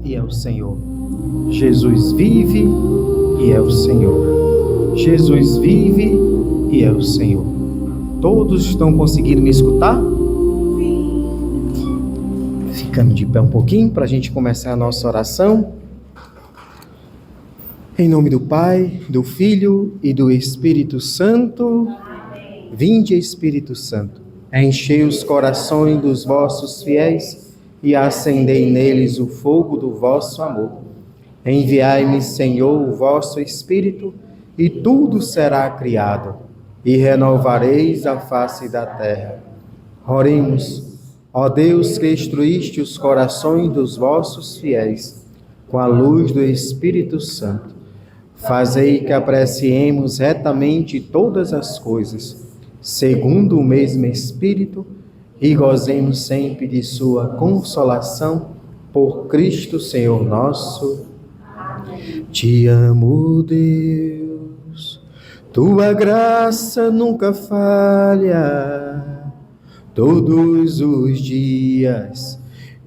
e é o Senhor. Jesus vive e é o Senhor. Jesus vive e é o Senhor. Todos estão conseguindo me escutar? Ficando de pé um pouquinho para a gente começar a nossa oração. Em nome do Pai, do Filho e do Espírito Santo. Amém. Vinde, Espírito Santo, enchei os corações dos vossos fiéis e acendei neles o fogo do vosso amor. Enviai-me, Senhor, o vosso Espírito, e tudo será criado, e renovareis a face da terra. Oremos. Ó Deus, que instruíste os corações dos vossos fiéis com a luz do Espírito Santo, fazei que apreciemos retamente todas as coisas, segundo o mesmo Espírito, e gozemos sempre de sua consolação, por Cristo Senhor nosso. Te amo, Deus, tua graça nunca falha. Todos os dias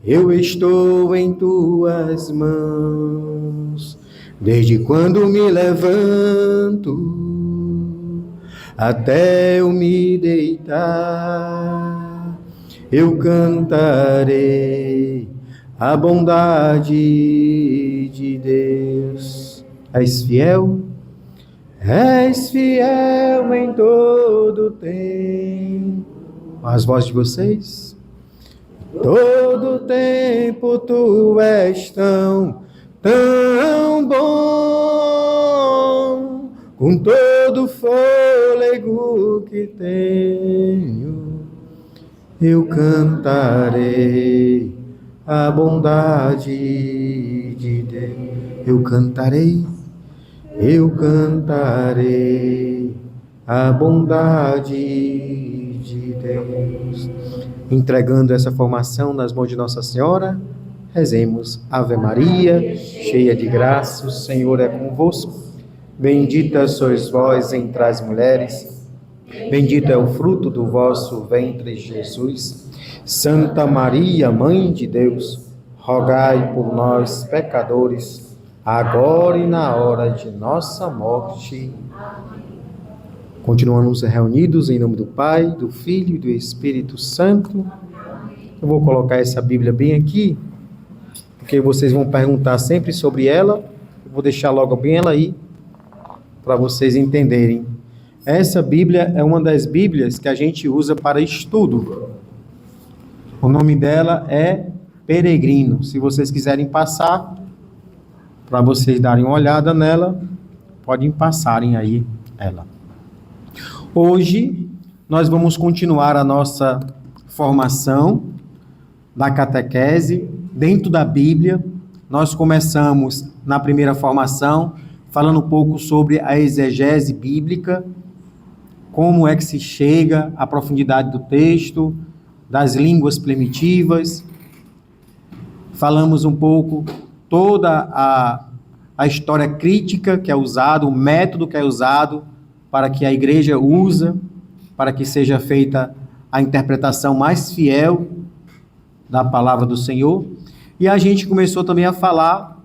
eu estou em tuas mãos. Desde quando me levanto até eu me deitar, eu cantarei a bondade de Deus. És fiel em todo tempo. As vozes de vocês. Todo tempo tu és tão bom, com todo fôlego que tenho, eu cantarei a bondade de Deus. Eu cantarei a bondade de Deus. Entregando essa formação nas mãos de Nossa Senhora, rezemos. Ave Maria, cheia de graça, o Senhor é convosco. Bendita sois vós entre as mulheres, bendito é o fruto do vosso ventre, Jesus. Santa Maria, Mãe de Deus, rogai por nós, pecadores, agora e na hora de nossa morte. Continuamos reunidos em nome do Pai, do Filho e do Espírito Santo. Eu vou colocar essa Bíblia bem aqui, porque vocês vão perguntar sempre sobre ela. Eu vou deixar logo bem ela aí, para vocês entenderem. Essa Bíblia é uma das Bíblias que a gente usa para estudo. O nome dela é Peregrino. Se vocês quiserem passar, para vocês darem uma olhada nela, podem passarem aí ela. Hoje, nós vamos continuar a nossa formação da catequese dentro da Bíblia. Nós começamos na primeira formação, falando um pouco sobre a exegese bíblica, como é que se chega à profundidade do texto, das línguas primitivas. Falamos um pouco toda a história crítica que é usada, o método que é usado para que a igreja usa, para que seja feita a interpretação mais fiel da palavra do Senhor. E a gente começou também a falar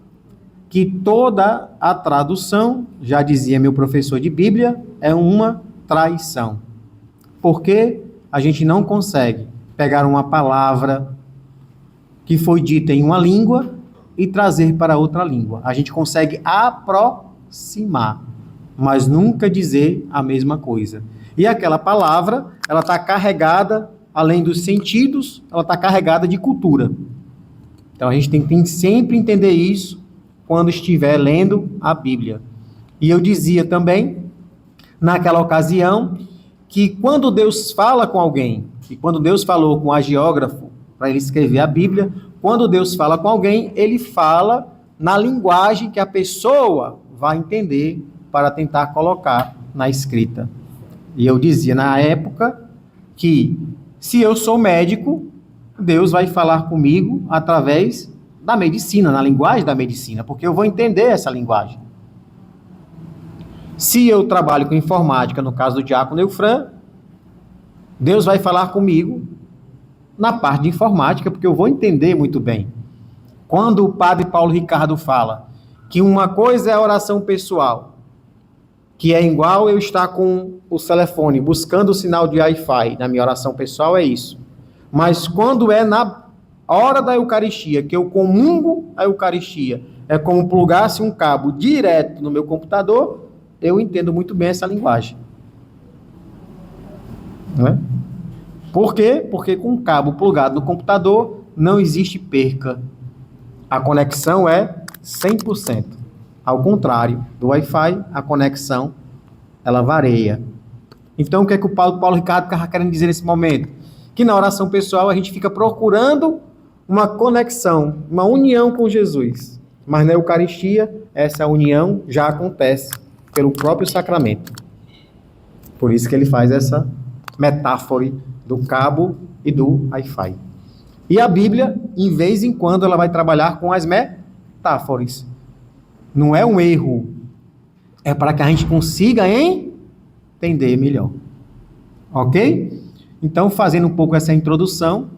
que toda a tradução, já dizia meu professor de Bíblia, é uma traição. Porque a gente não consegue pegar uma palavra que foi dita em uma língua e trazer para outra língua. A gente consegue aproximar, mas nunca dizer a mesma coisa. E aquela palavra, ela está carregada, além dos sentidos, ela está carregada de cultura. Então a gente tem que sempre entender isso quando estiver lendo a Bíblia. E eu dizia também, naquela ocasião, que quando Deus fala com alguém, e quando Deus falou com o agiógrafo para ele escrever a Bíblia, quando Deus fala com alguém, ele fala na linguagem que a pessoa vai entender para tentar colocar na escrita. E eu dizia na época que se eu sou médico, Deus vai falar comigo através da medicina, na linguagem da medicina, porque eu vou entender essa linguagem. Se eu trabalho com informática, no caso do diácono Eufran, Deus vai falar comigo na parte de informática, porque eu vou entender muito bem. Quando o padre Paulo Ricardo fala que uma coisa é a oração pessoal, que é igual eu estar com o telefone buscando o sinal de Wi-Fi na minha oração pessoal, é isso. Mas quando é na hora da Eucaristia, que eu comungo a Eucaristia, é como plugasse um cabo direto no meu computador, eu entendo muito bem essa linguagem. Não é? Por quê? Porque com o cabo plugado no computador não existe perca. A conexão é 100%. Ao contrário do Wi-Fi, a conexão, ela varia. Então, o que é que o Paulo Ricardo estava querendo dizer nesse momento? Que na oração pessoal a gente fica procurando uma conexão, uma união com Jesus. Mas na Eucaristia, essa união já acontece pelo próprio sacramento. Por isso que ele faz essa metáfora do cabo e do Wi-Fi. E a Bíblia, em vez em quando, ela vai trabalhar com as metáforas. Não é um erro. É para que a gente consiga entender melhor. Ok? Então, fazendo um pouco essa introdução,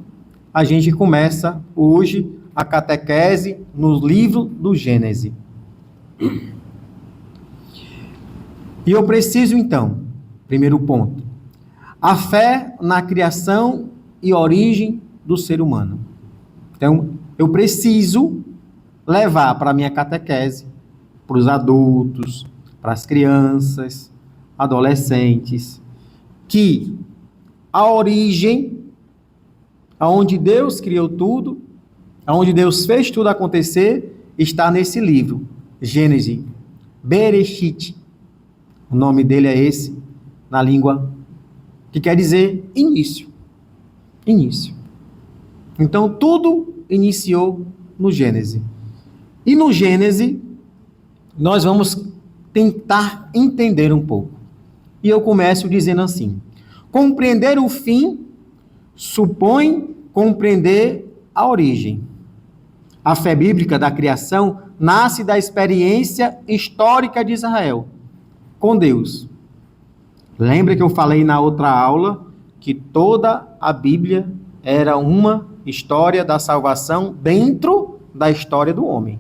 a gente começa hoje a catequese no livro do Gênesis. E eu preciso, então, primeiro ponto, a fé na criação e origem do ser humano. Então, eu preciso levar para a minha catequese, para os adultos, para as crianças, adolescentes, que a origem, aonde Deus criou tudo, aonde Deus fez tudo acontecer, está nesse livro, Gênesis, Bereshit. O nome dele é esse, na língua, que quer dizer início. Início. Então, tudo iniciou no Gênesis. E no Gênesis, nós vamos tentar entender um pouco. E eu começo dizendo assim: compreender o fim supõe compreender a origem. A fé bíblica da criação nasce da experiência histórica de Israel com Deus. Lembra que eu falei na outra aula que toda a Bíblia era uma história da salvação dentro da história do homem.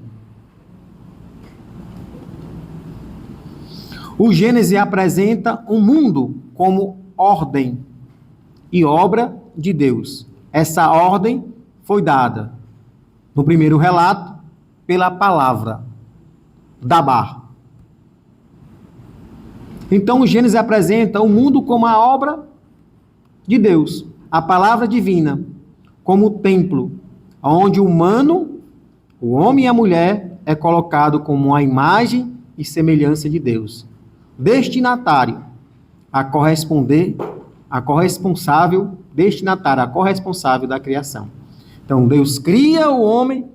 O Gênesis apresenta um mundo como ordem e obra de Deus. Essa ordem foi dada, no primeiro relato, pela palavra, Dabar. Então, o Gênesis apresenta o mundo como a obra de Deus, a palavra divina, como o templo, onde o humano, o homem e a mulher, é colocado como a imagem e semelhança de Deus. Destinatário a corresponder, a corresponsável, destinatário a corresponsável da criação. Então, Deus cria o homem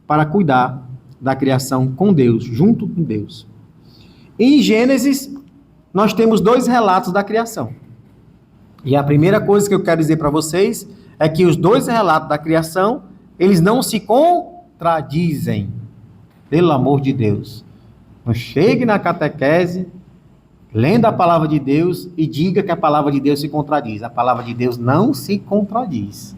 para cuidar da criação com Deus, junto com Deus. Em Gênesis, nós temos dois relatos da criação. E a primeira coisa que eu quero dizer para vocês é que os dois relatos da criação, eles não se contradizem. Pelo amor de Deus. Não chegue na catequese lendo a palavra de Deus e diga que a palavra de Deus se contradiz. A palavra de Deus não se contradiz.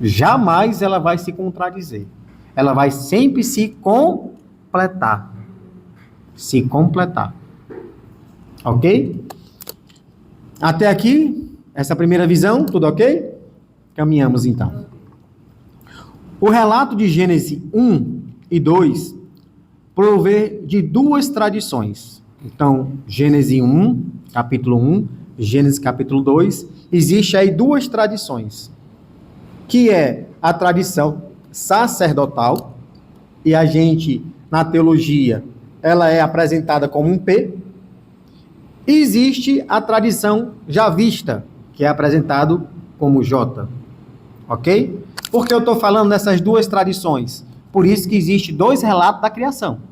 Jamais ela vai se contradizer. Ela vai sempre se completar. Se completar. Ok? Até aqui, essa primeira visão, tudo ok? Caminhamos então. O relato de Gênesis 1 e 2 provê de duas tradições. Então, Gênesis 1, capítulo 1, Gênesis capítulo 2, existe aí duas tradições, que é a tradição sacerdotal, e a gente, na teologia, ela é apresentada como um P, e existe a tradição javista, que é apresentado como J, ok? Por que eu estou falando dessas duas tradições? Por isso que existe dois relatos da criação.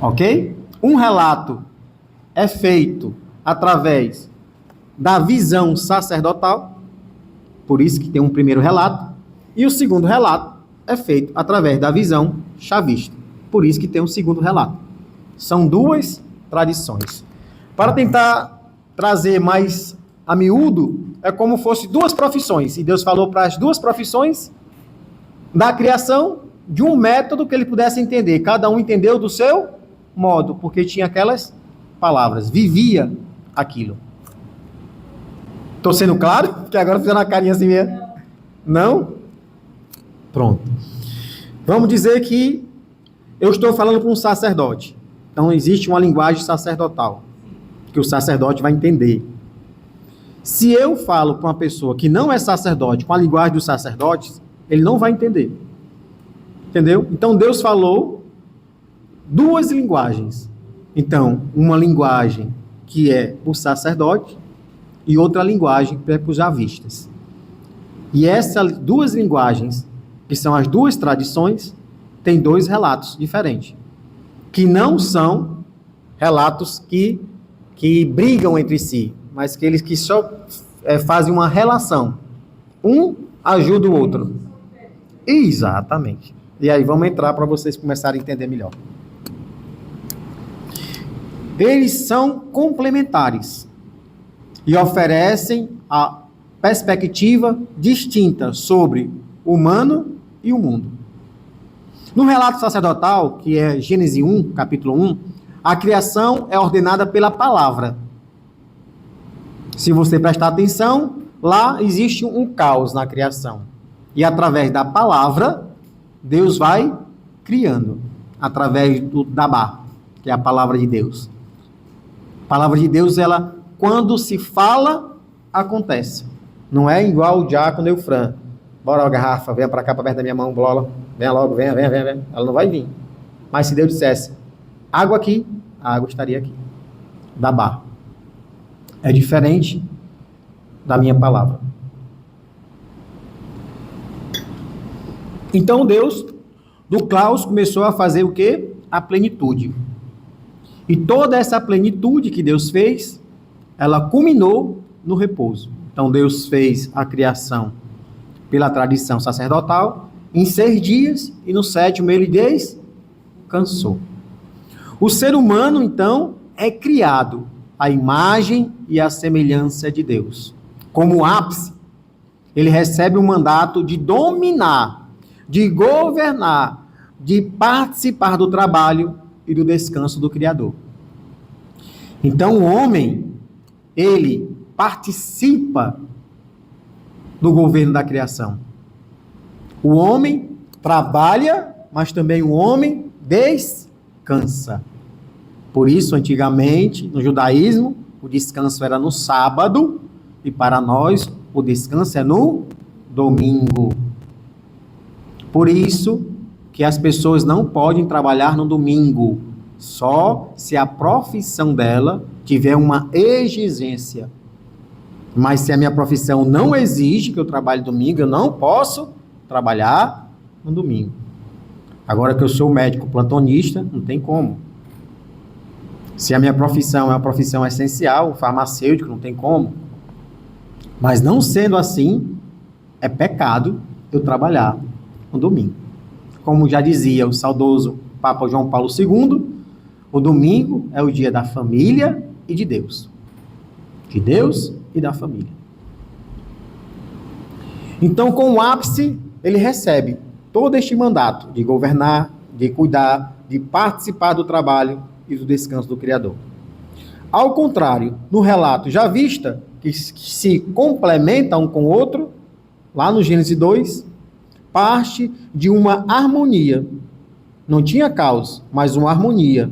Ok? Um relato é feito através da visão sacerdotal, por isso que tem um primeiro relato, e o segundo relato é feito através da visão chavista, por isso que tem um segundo relato. São duas tradições. Para tentar trazer mais a miúdo, é como fosse duas profissões, e Deus falou para as duas profissões da criação de um método que ele pudesse entender. Cada um entendeu do seu modo, porque tinha aquelas palavras, vivia aquilo. Estou sendo claro? Porque agora fizeram uma carinha assim mesmo. Não? Pronto. Vamos dizer que eu estou falando com um sacerdote. Então existe uma linguagem sacerdotal, que o sacerdote vai entender. Se eu falo com uma pessoa que não é sacerdote, com a linguagem dos sacerdotes, ele não vai entender. Entendeu? Então Deus falou duas linguagens. Então, uma linguagem que é o sacerdote e outra linguagem que é para os javistas. E essas duas linguagens, que são as duas tradições, têm dois relatos diferentes, que não são relatos que brigam entre si, mas que eles que só fazem uma relação. Um ajuda o outro. Exatamente. E aí vamos entrar para vocês começarem a entender melhor. Eles são complementares e oferecem a perspectiva distinta sobre o humano e o mundo. No relato sacerdotal, que é Gênesis 1, capítulo 1, a criação é ordenada pela palavra. Se você prestar atenção, lá existe um caos na criação. E através da palavra, Deus vai criando. Através do Dabá, que é a palavra de Deus. A palavra de Deus, ela, quando se fala, acontece. Não é igual o diácono Eufran. Bora, garrafa, venha para cá, para perto da minha mão, bola. Venha logo, venha. Ela não vai vir. Mas se Deus dissesse, água aqui, a água estaria aqui. Dabá. É diferente da minha palavra. Então Deus, do caos, começou a fazer o quê? A plenitude. E toda essa plenitude que Deus fez, ela culminou no repouso. Então Deus fez a criação pela tradição sacerdotal em 6 dias e no 7º ele descansou. O ser humano, então, é criado à imagem e à semelhança de Deus. Como ápice, ele recebe o mandato de dominar, de governar, de participar do trabalho e do descanso do Criador. Então o homem, ele participa do governo da criação. O homem trabalha, mas também o homem descansa. Por isso, antigamente, no judaísmo, o descanso era no sábado, e para nós, o descanso é no domingo. Por isso que as pessoas não podem trabalhar no domingo, só se a profissão dela tiver uma exigência. Mas se a minha profissão não exige que eu trabalhe domingo, eu não posso trabalhar no domingo. Agora que eu sou médico plantonista, não tem como. Se a minha profissão é uma profissão essencial, farmacêutico, não tem como. Mas não sendo assim, é pecado eu trabalhar no domingo. Como já dizia o saudoso Papa João Paulo II, o domingo é o dia da família e de Deus. De Deus e da família. Então, com o ápice, ele recebe todo este mandato de governar, de cuidar, de participar do trabalho e do descanso do Criador. Ao contrário, no relato já vista, que se complementa um com o outro, lá no Gênesis 2, parte de uma harmonia. Não tinha caos, mas uma harmonia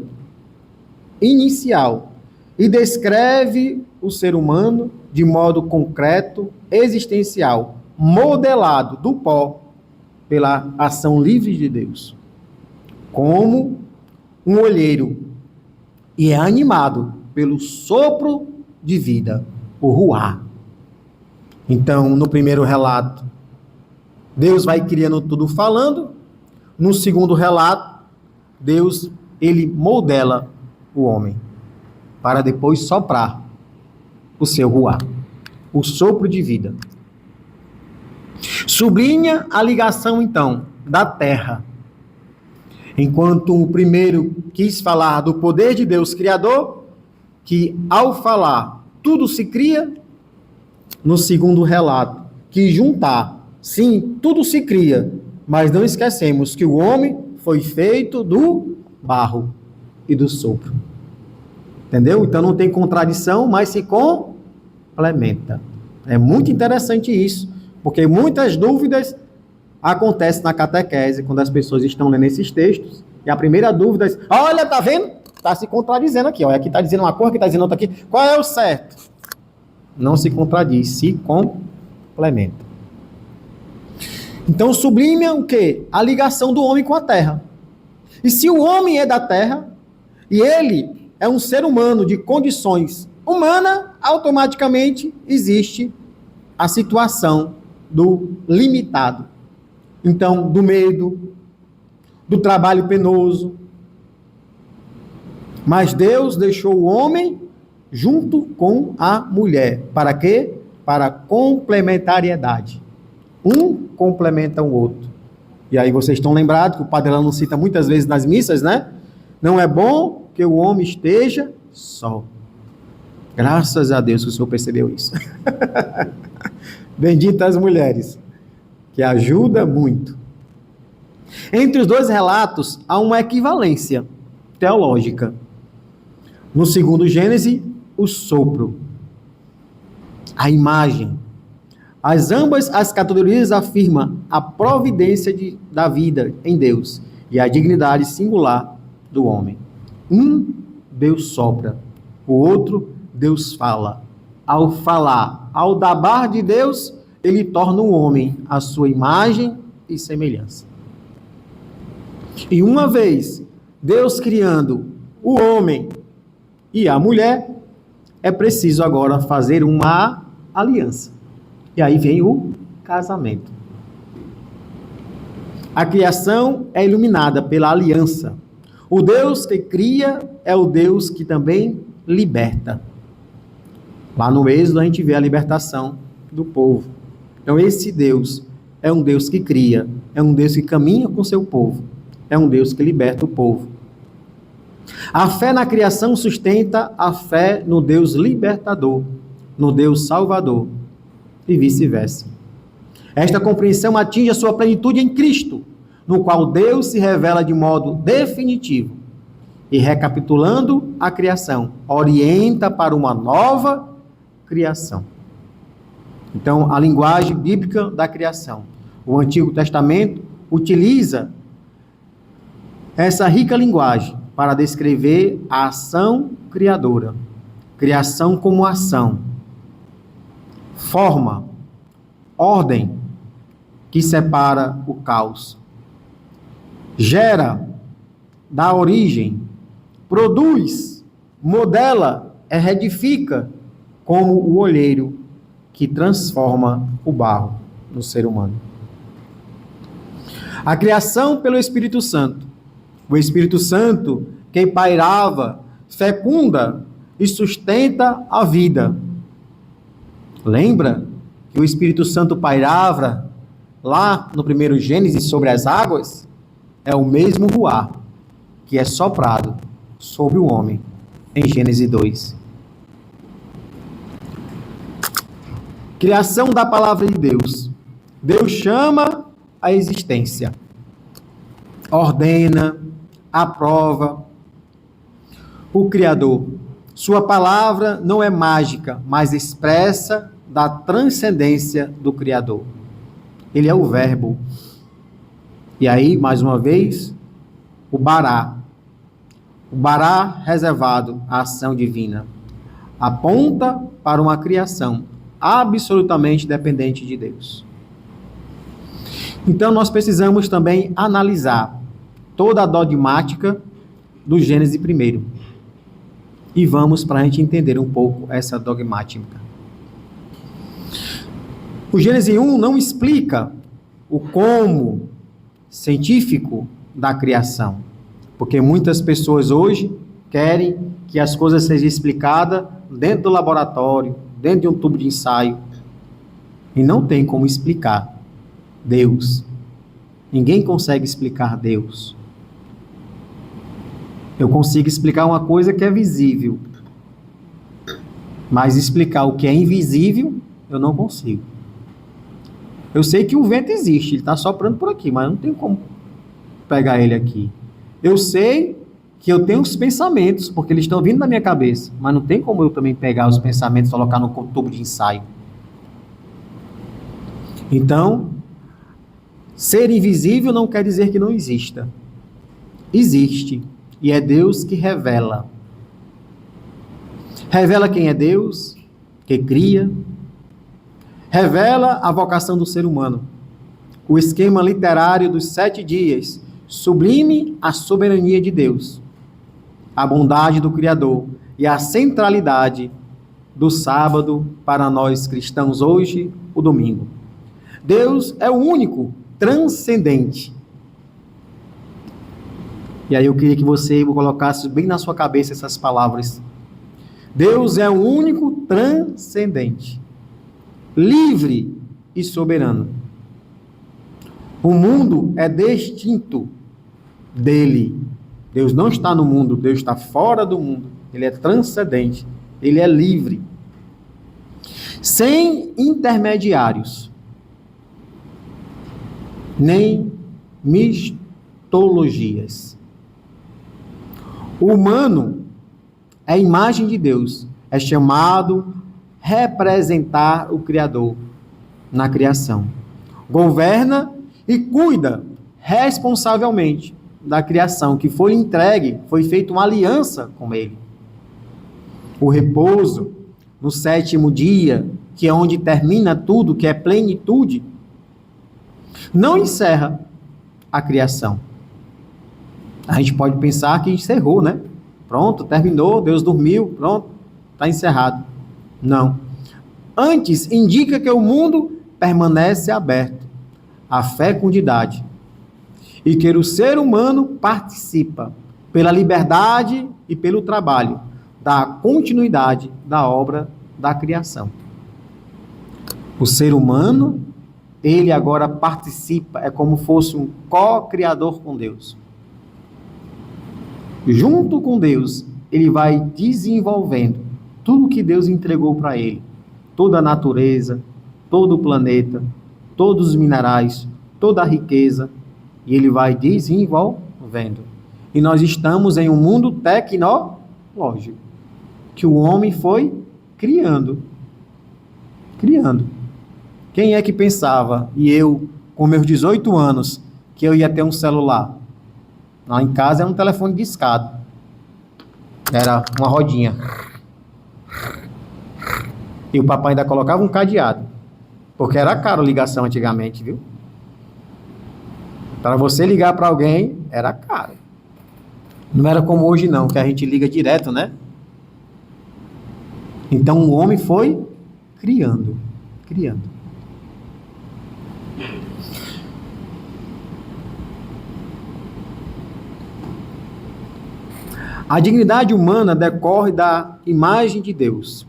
inicial. E descreve o ser humano de modo concreto, existencial, modelado do pó pela ação livre de Deus. Como um olheiro. E é animado pelo sopro de vida, o ruá. Então, no primeiro relato, Deus vai criando tudo falando. No segundo relato, Deus, ele modela o homem para depois soprar o seu ruá, o sopro de vida. Sublinha a ligação, então, da terra. Enquanto o primeiro quis falar do poder de Deus Criador, que ao falar tudo se cria, no segundo relato, que juntar, sim, tudo se cria, mas não esquecemos que o homem foi feito do barro e do sopro. Entendeu? Então não tem contradição, mas se complementa. É muito interessante isso, porque muitas dúvidas acontecem na catequese, quando as pessoas estão lendo esses textos, e a primeira dúvida é, olha, tá vendo? Está se contradizendo aqui, olha, aqui está dizendo uma coisa, aqui está dizendo outra aqui, qual é o certo? Não se contradiz, se complementa. Então sublime é o quê? A ligação do homem com a terra. E se o homem é da terra, e ele é um ser humano de condições humanas, automaticamente existe a situação do limitado. Então, do medo, do trabalho penoso. Mas Deus deixou o homem junto com a mulher. Para quê? Para complementariedade. Um complementa o outro. E aí vocês estão lembrados que o Padre Elano cita muitas vezes nas missas, né? Não é bom que o homem esteja só. Graças a Deus que o Senhor percebeu isso. Benditas mulheres, que ajuda muito. Entre os dois relatos, há uma equivalência teológica. No segundo Gênesis, o sopro, a imagem. Ambas as categorias afirmam a providência da vida em Deus e a dignidade singular do homem. Deus sopra, o outro, Deus fala. Ao falar, ao dabar de Deus, ele torna o homem a sua imagem e semelhança. E uma vez Deus criando o homem e a mulher, é preciso agora fazer uma aliança. E aí vem o casamento. A criação é iluminada pela aliança. O Deus que cria é o Deus que também liberta. Lá no Êxodo a gente vê a libertação do povo. Então esse Deus é um Deus que cria, é um Deus que caminha com seu povo, é um Deus que liberta o povo. A fé na criação sustenta a fé no Deus libertador, no Deus salvador, e vice-versa. Esta compreensão atinge a sua plenitude em Cristo, no qual Deus se revela de modo definitivo e, recapitulando a criação, orienta para uma nova criação. Então, a linguagem bíblica da criação. O Antigo Testamento utiliza essa rica linguagem para descrever a ação criadora. Criação como ação. Forma, ordem, que separa o caos. Gera, dá origem, produz, modela, retifica, como o olheiro que transforma o barro no ser humano. A criação pelo Espírito Santo. O Espírito Santo, que pairava, fecunda e sustenta a vida. Lembra que o Espírito Santo pairava lá no primeiro Gênesis sobre as águas? É o mesmo ruar que é soprado sobre o homem em Gênesis 2. Criação da palavra de Deus. Deus chama a existência, ordena, aprova. O Criador, sua palavra não é mágica, mas expressa da transcendência do Criador. Ele é o Verbo. E aí, mais uma vez, o Bará. O Bará reservado à ação divina. Aponta para uma criação absolutamente dependente de Deus. Então, nós precisamos também analisar toda a dogmática do Gênesis primeiro. E vamos para a gente entender um pouco essa dogmática. O Gênesis 1 não explica o como científico da criação, porque muitas pessoas hoje querem que as coisas sejam explicadas dentro do laboratório, dentro de um tubo de ensaio, e não tem como explicar Deus. Ninguém consegue explicar Deus. Eu consigo explicar uma coisa que é visível, mas explicar o que é invisível, eu não consigo. Eu sei que o vento existe, ele está soprando por aqui, mas não tem como pegar ele aqui. Eu sei que eu tenho os pensamentos, porque eles estão vindo na minha cabeça, mas não tem como eu também pegar os pensamentos e colocar no tubo de ensaio. Então, ser invisível não quer dizer que não exista. Existe, e é Deus que revela. Revela quem é Deus, que cria. Revela a vocação do ser humano. O esquema literário dos 7 dias sublime a soberania de Deus, a bondade do Criador e a centralidade do sábado para nós cristãos hoje, o domingo. Deus é o único transcendente. E aí eu queria que você colocasse bem na sua cabeça essas palavras. Deus é o único transcendente, livre e soberano. O mundo é distinto dele. Deus não está no mundo, Deus está fora do mundo. Ele é transcendente, ele é livre. Sem intermediários, nem mistologias. O humano é a imagem de Deus, é chamado representar o Criador na criação. Governa e cuida responsavelmente da criação que foi entregue, foi feita uma aliança com ele. O repouso, no 7º dia, que é onde termina tudo, que é plenitude, não encerra a criação. A gente pode pensar que encerrou, né? Pronto, terminou, Deus dormiu, pronto, está encerrado. Não. Antes, indica que o mundo permanece aberto à fecundidade e que o ser humano participa, pela liberdade e pelo trabalho, da continuidade da obra da criação. O ser humano, ele agora participa, é como fosse um co-criador com Deus. Junto com Deus, ele vai desenvolvendo tudo que Deus entregou para ele. Toda a natureza, todo o planeta, todos os minerais, toda a riqueza, e ele vai desenvolvendo. E nós estamos em um mundo tecnológico, que o homem foi criando. Quem é que pensava, e eu, com meus 18 anos, que eu ia ter um celular? Lá em casa era um telefone discado. Era uma rodinha. E o papai ainda colocava um cadeado. Porque era caro a ligação antigamente, viu? Para você ligar para alguém, era caro. Não era como hoje não, que a gente liga direto, né? Então o homem foi criando. A dignidade humana decorre da imagem de Deus.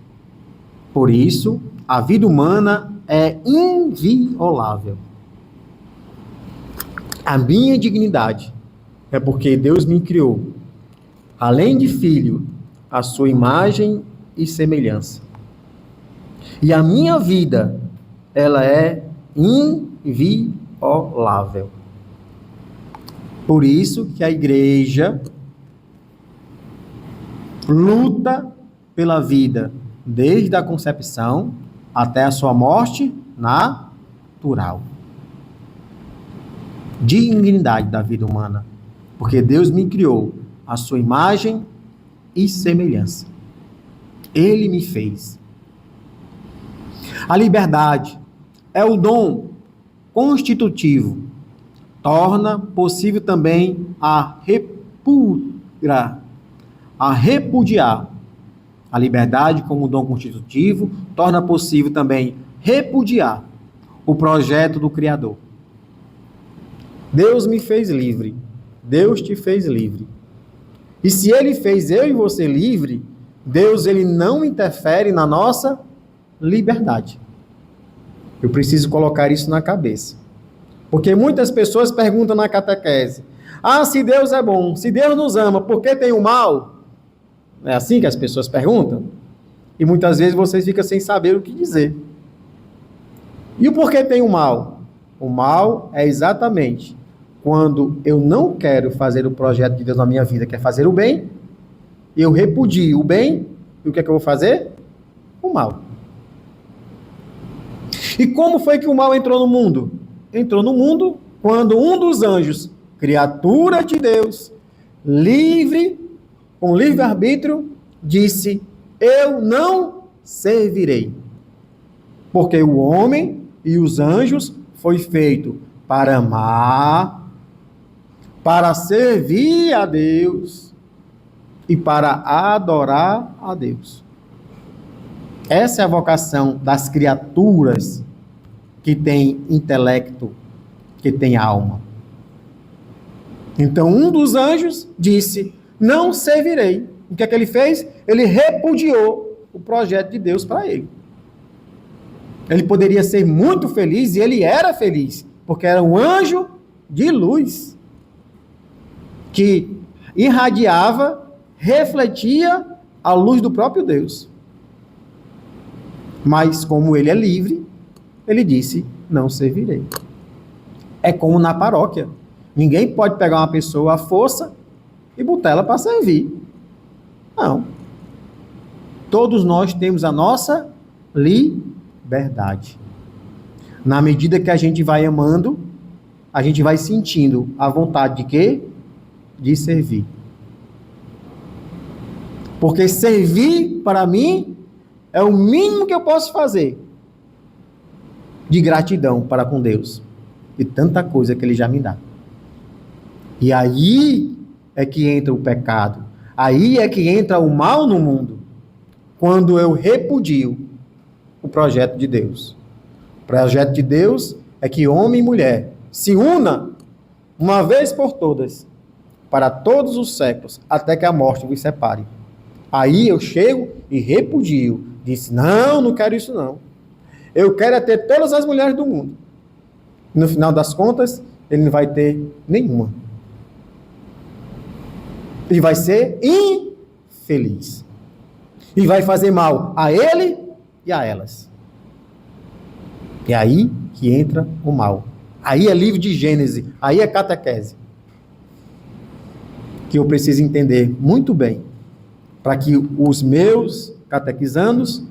Por isso, a vida humana é inviolável. A minha dignidade é porque Deus me criou, além de filho, a sua imagem e semelhança. E a minha vida, ela é inviolável. Por isso que a igreja luta pela vida desde a concepção até a sua morte natural. Dignidade da vida humana, porque Deus me criou a sua imagem e semelhança. Ele me fez. A liberdade é o dom constitutivo. Torna possível também a repudiar. A liberdade como dom constitutivo torna possível também repudiar o projeto do Criador. Deus me fez livre. Deus te fez livre. E se Ele fez eu e você livre, Deus ele não interfere na nossa liberdade. Eu preciso colocar isso na cabeça. Porque muitas pessoas perguntam na catequese: se Deus é bom, se Deus nos ama, por que tem o mal? É assim que as pessoas perguntam? E muitas vezes vocês ficam sem saber o que dizer. E o porquê tem o mal? O mal é exatamente quando eu não quero fazer o projeto de Deus na minha vida, que é fazer o bem, eu repudio o bem, e o que é que eu vou fazer? O mal. E como foi que o mal entrou no mundo? Entrou no mundo quando um dos anjos, criatura de Deus, livre, com livre-arbítrio, disse: eu não servirei. Porque o homem e os anjos foi feito para amar, para servir a Deus e para adorar a Deus. Essa é a vocação das criaturas que têm intelecto, que têm alma. Então, um dos anjos disse: não servirei. O que é que ele fez? Ele repudiou o projeto de Deus para ele. Ele poderia ser muito feliz, e ele era feliz, porque era um anjo de luz, que irradiava, refletia a luz do próprio Deus. Mas, como ele é livre, ele disse: não servirei. É como na paróquia. Ninguém pode pegar uma pessoa à força e botar ela para servir. Não. Todos nós temos a nossa liberdade. Na medida que a gente vai amando, a gente vai sentindo a vontade de quê? De servir. Porque servir, para mim, é o mínimo que eu posso fazer de gratidão para com Deus. E tanta coisa que Ele já me dá. E aí é que entra o pecado. Aí é que entra o mal no mundo. Quando eu repudio o projeto de Deus. O projeto de Deus é que homem e mulher se unam uma vez por todas, para todos os séculos, até que a morte vos separe. Aí eu chego e repudio. Disse: não quero isso não. Eu quero é ter todas as mulheres do mundo. No final das contas, ele não vai ter nenhuma. E vai ser infeliz. E vai fazer mal a ele e a elas. É aí que entra o mal. Aí é livro de Gênesis. Aí é catequese. Que eu preciso entender muito bem, para que os meus catequizandos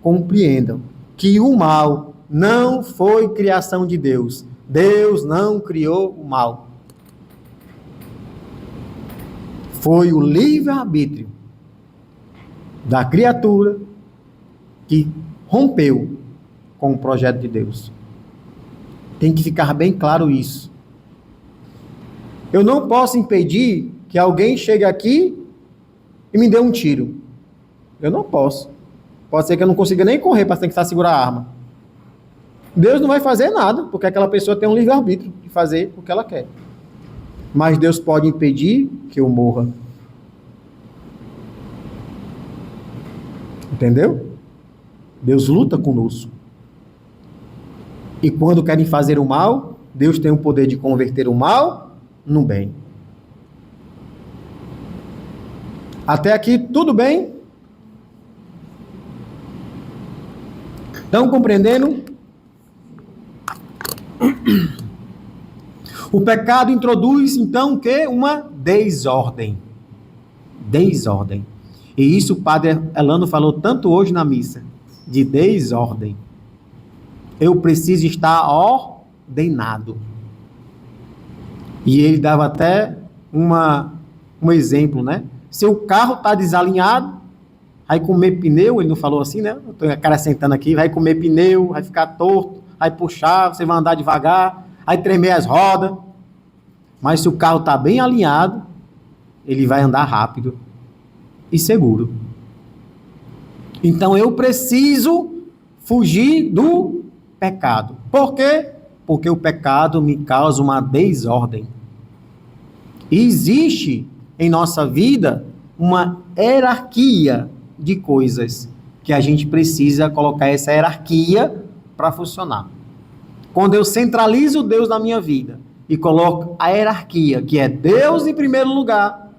compreendam que o mal não foi criação de Deus. Deus não criou o mal. Foi o livre-arbítrio da criatura que rompeu com o projeto de Deus. Tem que ficar bem claro isso. Eu não posso impedir que alguém chegue aqui e me dê um tiro. Eu não posso. Pode ser que eu não consiga nem correr para tentar segurar a arma. Deus não vai fazer nada, porque aquela pessoa tem um livre-arbítrio de fazer o que ela quer. Mas Deus pode impedir que eu morra. Entendeu? Deus luta conosco. E quando querem fazer o mal, Deus tem o poder de converter o mal no bem. Até aqui, tudo bem? Estão compreendendo? O pecado introduz, então, o quê? Uma desordem. Desordem. E isso o padre Elano falou tanto hoje na missa, de desordem. Eu preciso estar ordenado. E ele dava até um exemplo, né? Se o carro está desalinhado, vai comer pneu, ele não falou assim, né? Eu estou acrescentando aqui, vai comer pneu, vai ficar torto, vai puxar, você vai andar devagar, vai tremer as rodas. Mas se o carro está bem alinhado, ele vai andar rápido e seguro. Então eu preciso fugir do pecado. Por quê? Porque o pecado me causa uma desordem. E existe em nossa vida uma hierarquia de coisas que a gente precisa colocar essa hierarquia para funcionar. Quando eu centralizo Deus na minha vida e coloco a hierarquia, que é Deus em primeiro lugar,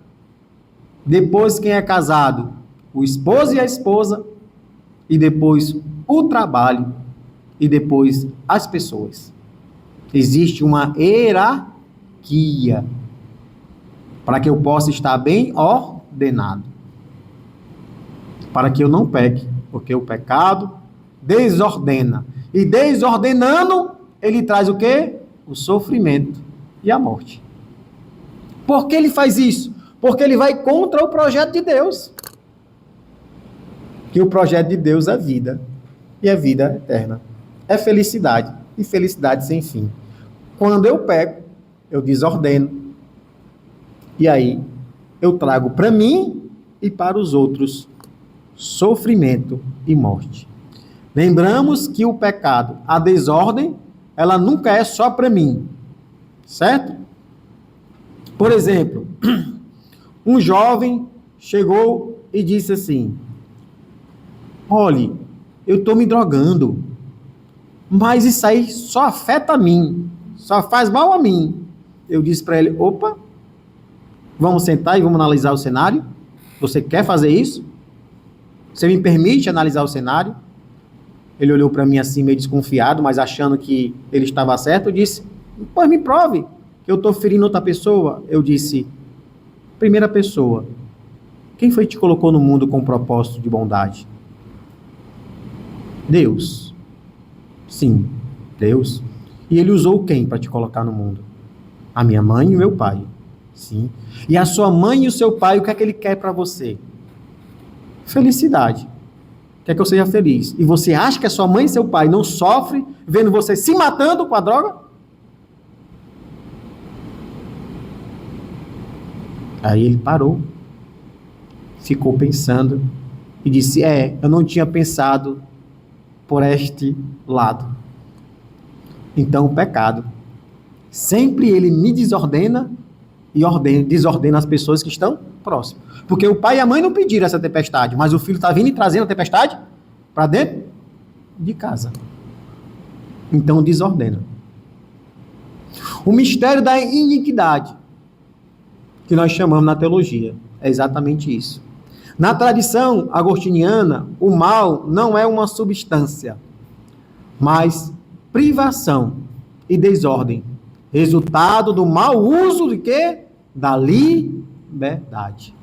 depois quem é casado, o esposo e a esposa, e depois o trabalho, e depois as pessoas. Existe uma hierarquia para que eu possa estar bem ordenado. Para que eu não peque, porque o pecado desordena. E desordenando, ele traz o quê? O sofrimento e a morte. Por que ele faz isso? Porque ele vai contra o projeto de Deus. Que o projeto de Deus é vida. E é vida eterna. É felicidade. E felicidade sem fim. Quando eu peco, eu desordeno. E aí, eu trago para mim e para os outros sofrimento e morte. Lembramos que o pecado, a desordem, ela nunca é só para mim. Certo? Por exemplo, um jovem chegou e disse assim: olhe, eu estou me drogando, mas isso aí só afeta a mim, só faz mal a mim. Eu disse para ele: opa, vamos sentar e vamos analisar o cenário? Você quer fazer isso? Você me permite analisar o cenário? Ele olhou para mim assim meio desconfiado, mas achando que ele estava certo. Eu disse: pois me prove que eu estou ferindo outra pessoa. Eu disse: primeira pessoa, quem foi que te colocou no mundo com propósito de bondade? Deus. Sim, Deus. E ele usou quem para te colocar no mundo? A minha mãe e o meu pai. Sim. E a sua mãe e o seu pai, o que é que ele quer para você? Felicidade. Quer que eu seja feliz. E você acha que a sua mãe e seu pai não sofrem vendo você se matando com a droga? Aí ele parou, ficou pensando e disse: eu não tinha pensado por este lado. Então o pecado, sempre ele me desordena e desordena as pessoas que estão próximas. Porque o pai e a mãe não pediram essa tempestade, mas o filho está vindo e trazendo a tempestade para dentro de casa. Então desordena. O mistério da iniquidade, que nós chamamos na teologia, é exatamente isso. Na tradição agostiniana, o mal não é uma substância, mas privação e desordem, resultado do mau uso de quê? Da liberdade.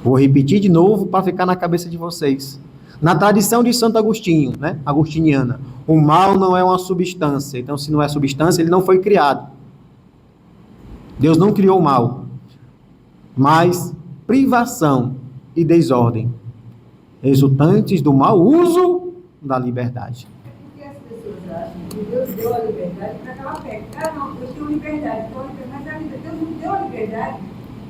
Vou repetir de novo para ficar na cabeça de vocês. Na tradição de Santo Agostinho, né, agostiniana, o mal não é uma substância. Então, se não é substância, ele não foi criado. Deus não criou o mal, mas privação e desordem, resultantes do mau uso da liberdade. Porque as pessoas acham que Deus deu a liberdade para que ela pegue. Não, eu tenho liberdade, mas Deus não deu a liberdade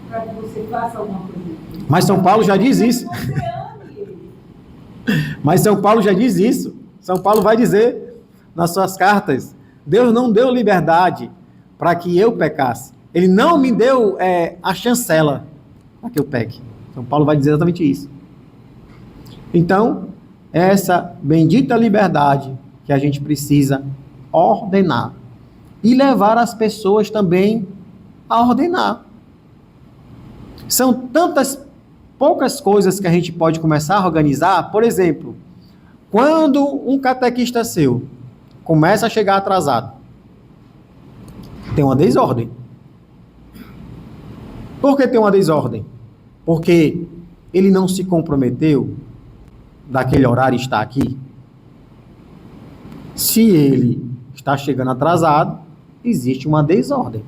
para que você faça alguma coisa. Mas São Paulo já diz isso. Você ame ele. Mas São Paulo já diz isso. São Paulo vai dizer nas suas cartas: Deus não deu liberdade para que eu pecasse. Ele não me deu a chancela para que eu peque. São Paulo vai dizer exatamente isso. Então, essa bendita liberdade que a gente precisa ordenar. E levar as pessoas também a ordenar. São tantas poucas coisas que a gente pode começar a organizar. Por exemplo, quando um catequista seu começa a chegar atrasado, tem uma desordem. Por que tem uma desordem? Porque ele não se comprometeu daquele horário estar aqui. Se ele está chegando atrasado, existe uma desordem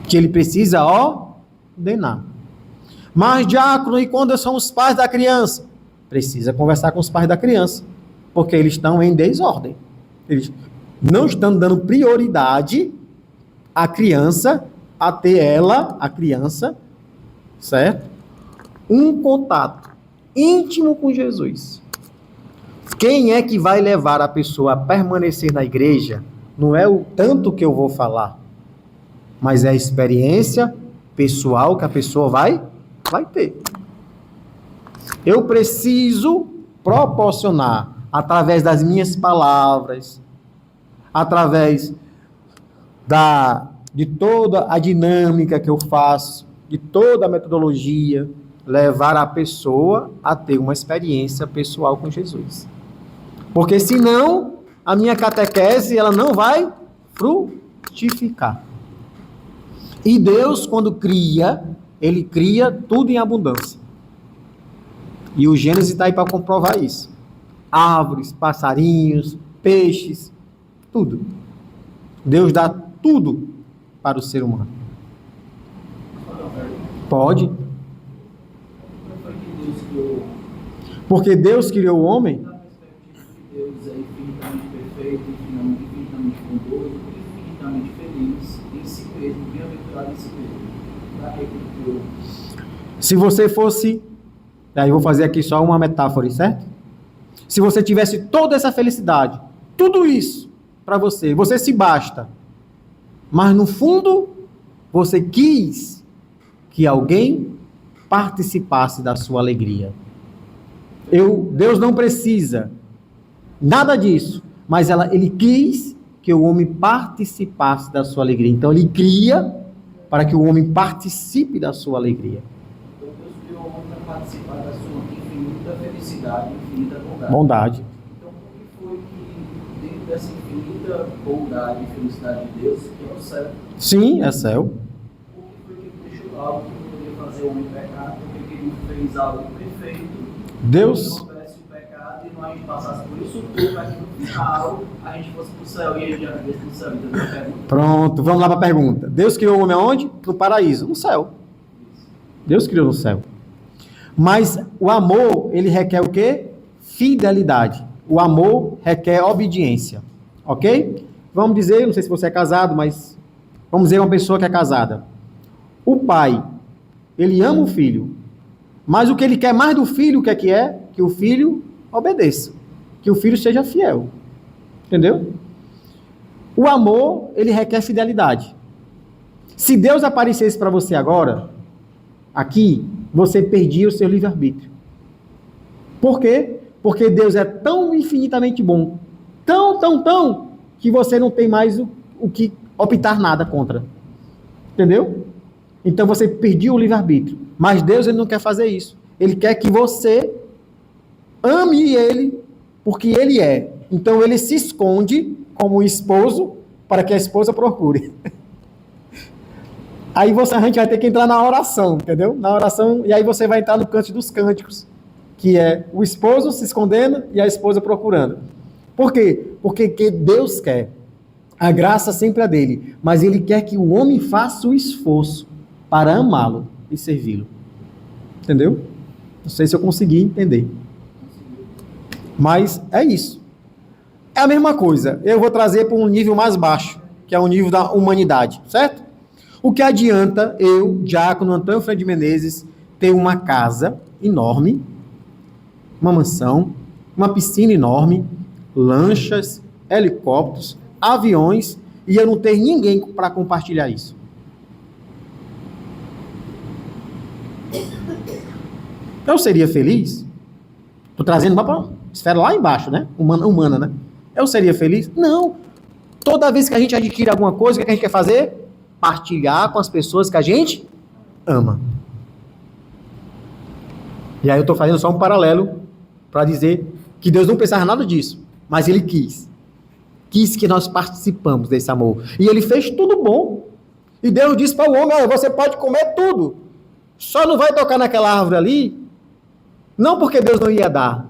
que ele precisa ordenar. Mas, diácono, e quando são os pais da criança? Precisa conversar com os pais da criança, porque eles estão em desordem. Eles não estão dando prioridade à criança, a ter ela, a criança, certo? Um contato íntimo com Jesus. Quem é que vai levar a pessoa a permanecer na igreja? Não é o tanto que eu vou falar, mas é a experiência pessoal que a pessoa vai ter. Eu preciso proporcionar, através das minhas palavras, através de toda a dinâmica que eu faço, de toda a metodologia, levar a pessoa a ter uma experiência pessoal com Jesus. Porque senão, a minha catequese ela não vai frutificar. E Deus, quando cria, ele cria tudo em abundância. E o Gênesis está aí para comprovar isso. Árvores, passarinhos, peixes, tudo. Deus dá tudo para o ser humano. Pode. Porque Deus criou o homem. Deus é infinitamente perfeito, infinitamente bondoso, infinitamente feliz em si mesmo, bem-aventurado em si mesmo. Para que ele criou? Se você fosse, aí eu vou fazer aqui só uma metáfora, certo? Se você tivesse toda essa felicidade, tudo isso para você, você se basta, mas no fundo você quis que alguém participasse da sua alegria. Deus não precisa nada disso, mas ele quis que o homem participasse da sua alegria. Então ele cria para que o homem participe da sua alegria. Então Deus criou o homem para participar da sua infinita felicidade, infinita Bondade. Então por que foi que dentro dessa infinita bondade e felicidade de Deus, que é o céu, Sim, é céu. por que foi que ele deixou algo que não poderia fazer o homem pecar? Por que ele fez algo perfeito? Deus. Se não houvesse o pecado e nós passássemos por isso tudo, para que no final a gente fosse para o céu e ele já vivesse no céu. Então, Pronto, vamos lá para a pergunta. Deus criou o homem aonde? No paraíso, no céu. Deus criou no céu. Mas o amor, ele requer o quê? Fidelidade. O amor requer obediência. Ok? Vamos dizer, não sei se você é casado, mas vamos dizer uma pessoa que é casada. O pai, ele ama o filho. Mas o que ele quer mais do filho, o que é? Que o filho obedeça. Que o filho seja fiel. Entendeu? O amor, ele requer fidelidade. Se Deus aparecesse para você agora, aqui, você perdia o seu livre-arbítrio. Por quê? Porque Deus é tão infinitamente bom, tão, que você não tem mais o que optar nada contra. Entendeu? Então você perdia o livre-arbítrio. Mas Deus, ele não quer fazer isso. Ele quer que você ame ele, porque ele é. Então ele se esconde como esposo para que a esposa procure. Aí a gente vai ter que entrar na oração, entendeu? Na oração, e aí você vai entrar no Cântico dos Cânticos, que é o esposo se escondendo e a esposa procurando. Por quê? Porque Deus quer. A graça sempre é dele, mas ele quer que o homem faça o esforço para amá-lo e servi-lo. Entendeu? Não sei se eu consegui entender. Mas é isso. É a mesma coisa. Eu vou trazer para um nível mais baixo, que é o nível da humanidade, certo? O que adianta eu, diácono Antônio Freire de Menezes, ter uma casa enorme, uma mansão, uma piscina enorme, lanchas, helicópteros, aviões, e eu não ter ninguém para compartilhar isso? Eu seria feliz? Estou trazendo para a esfera lá embaixo, né? Humana, né? Eu seria feliz? Não. Toda vez que a gente adquire alguma coisa, o que a gente quer fazer? Partilhar com as pessoas que a gente ama. E aí eu estou fazendo só um paralelo para dizer que Deus não pensava nada disso, mas Ele quis. Quis que nós participamos desse amor. E Ele fez tudo bom. E Deus disse para o homem, olha, você pode comer tudo, só não vai tocar naquela árvore ali, não porque Deus não ia dar,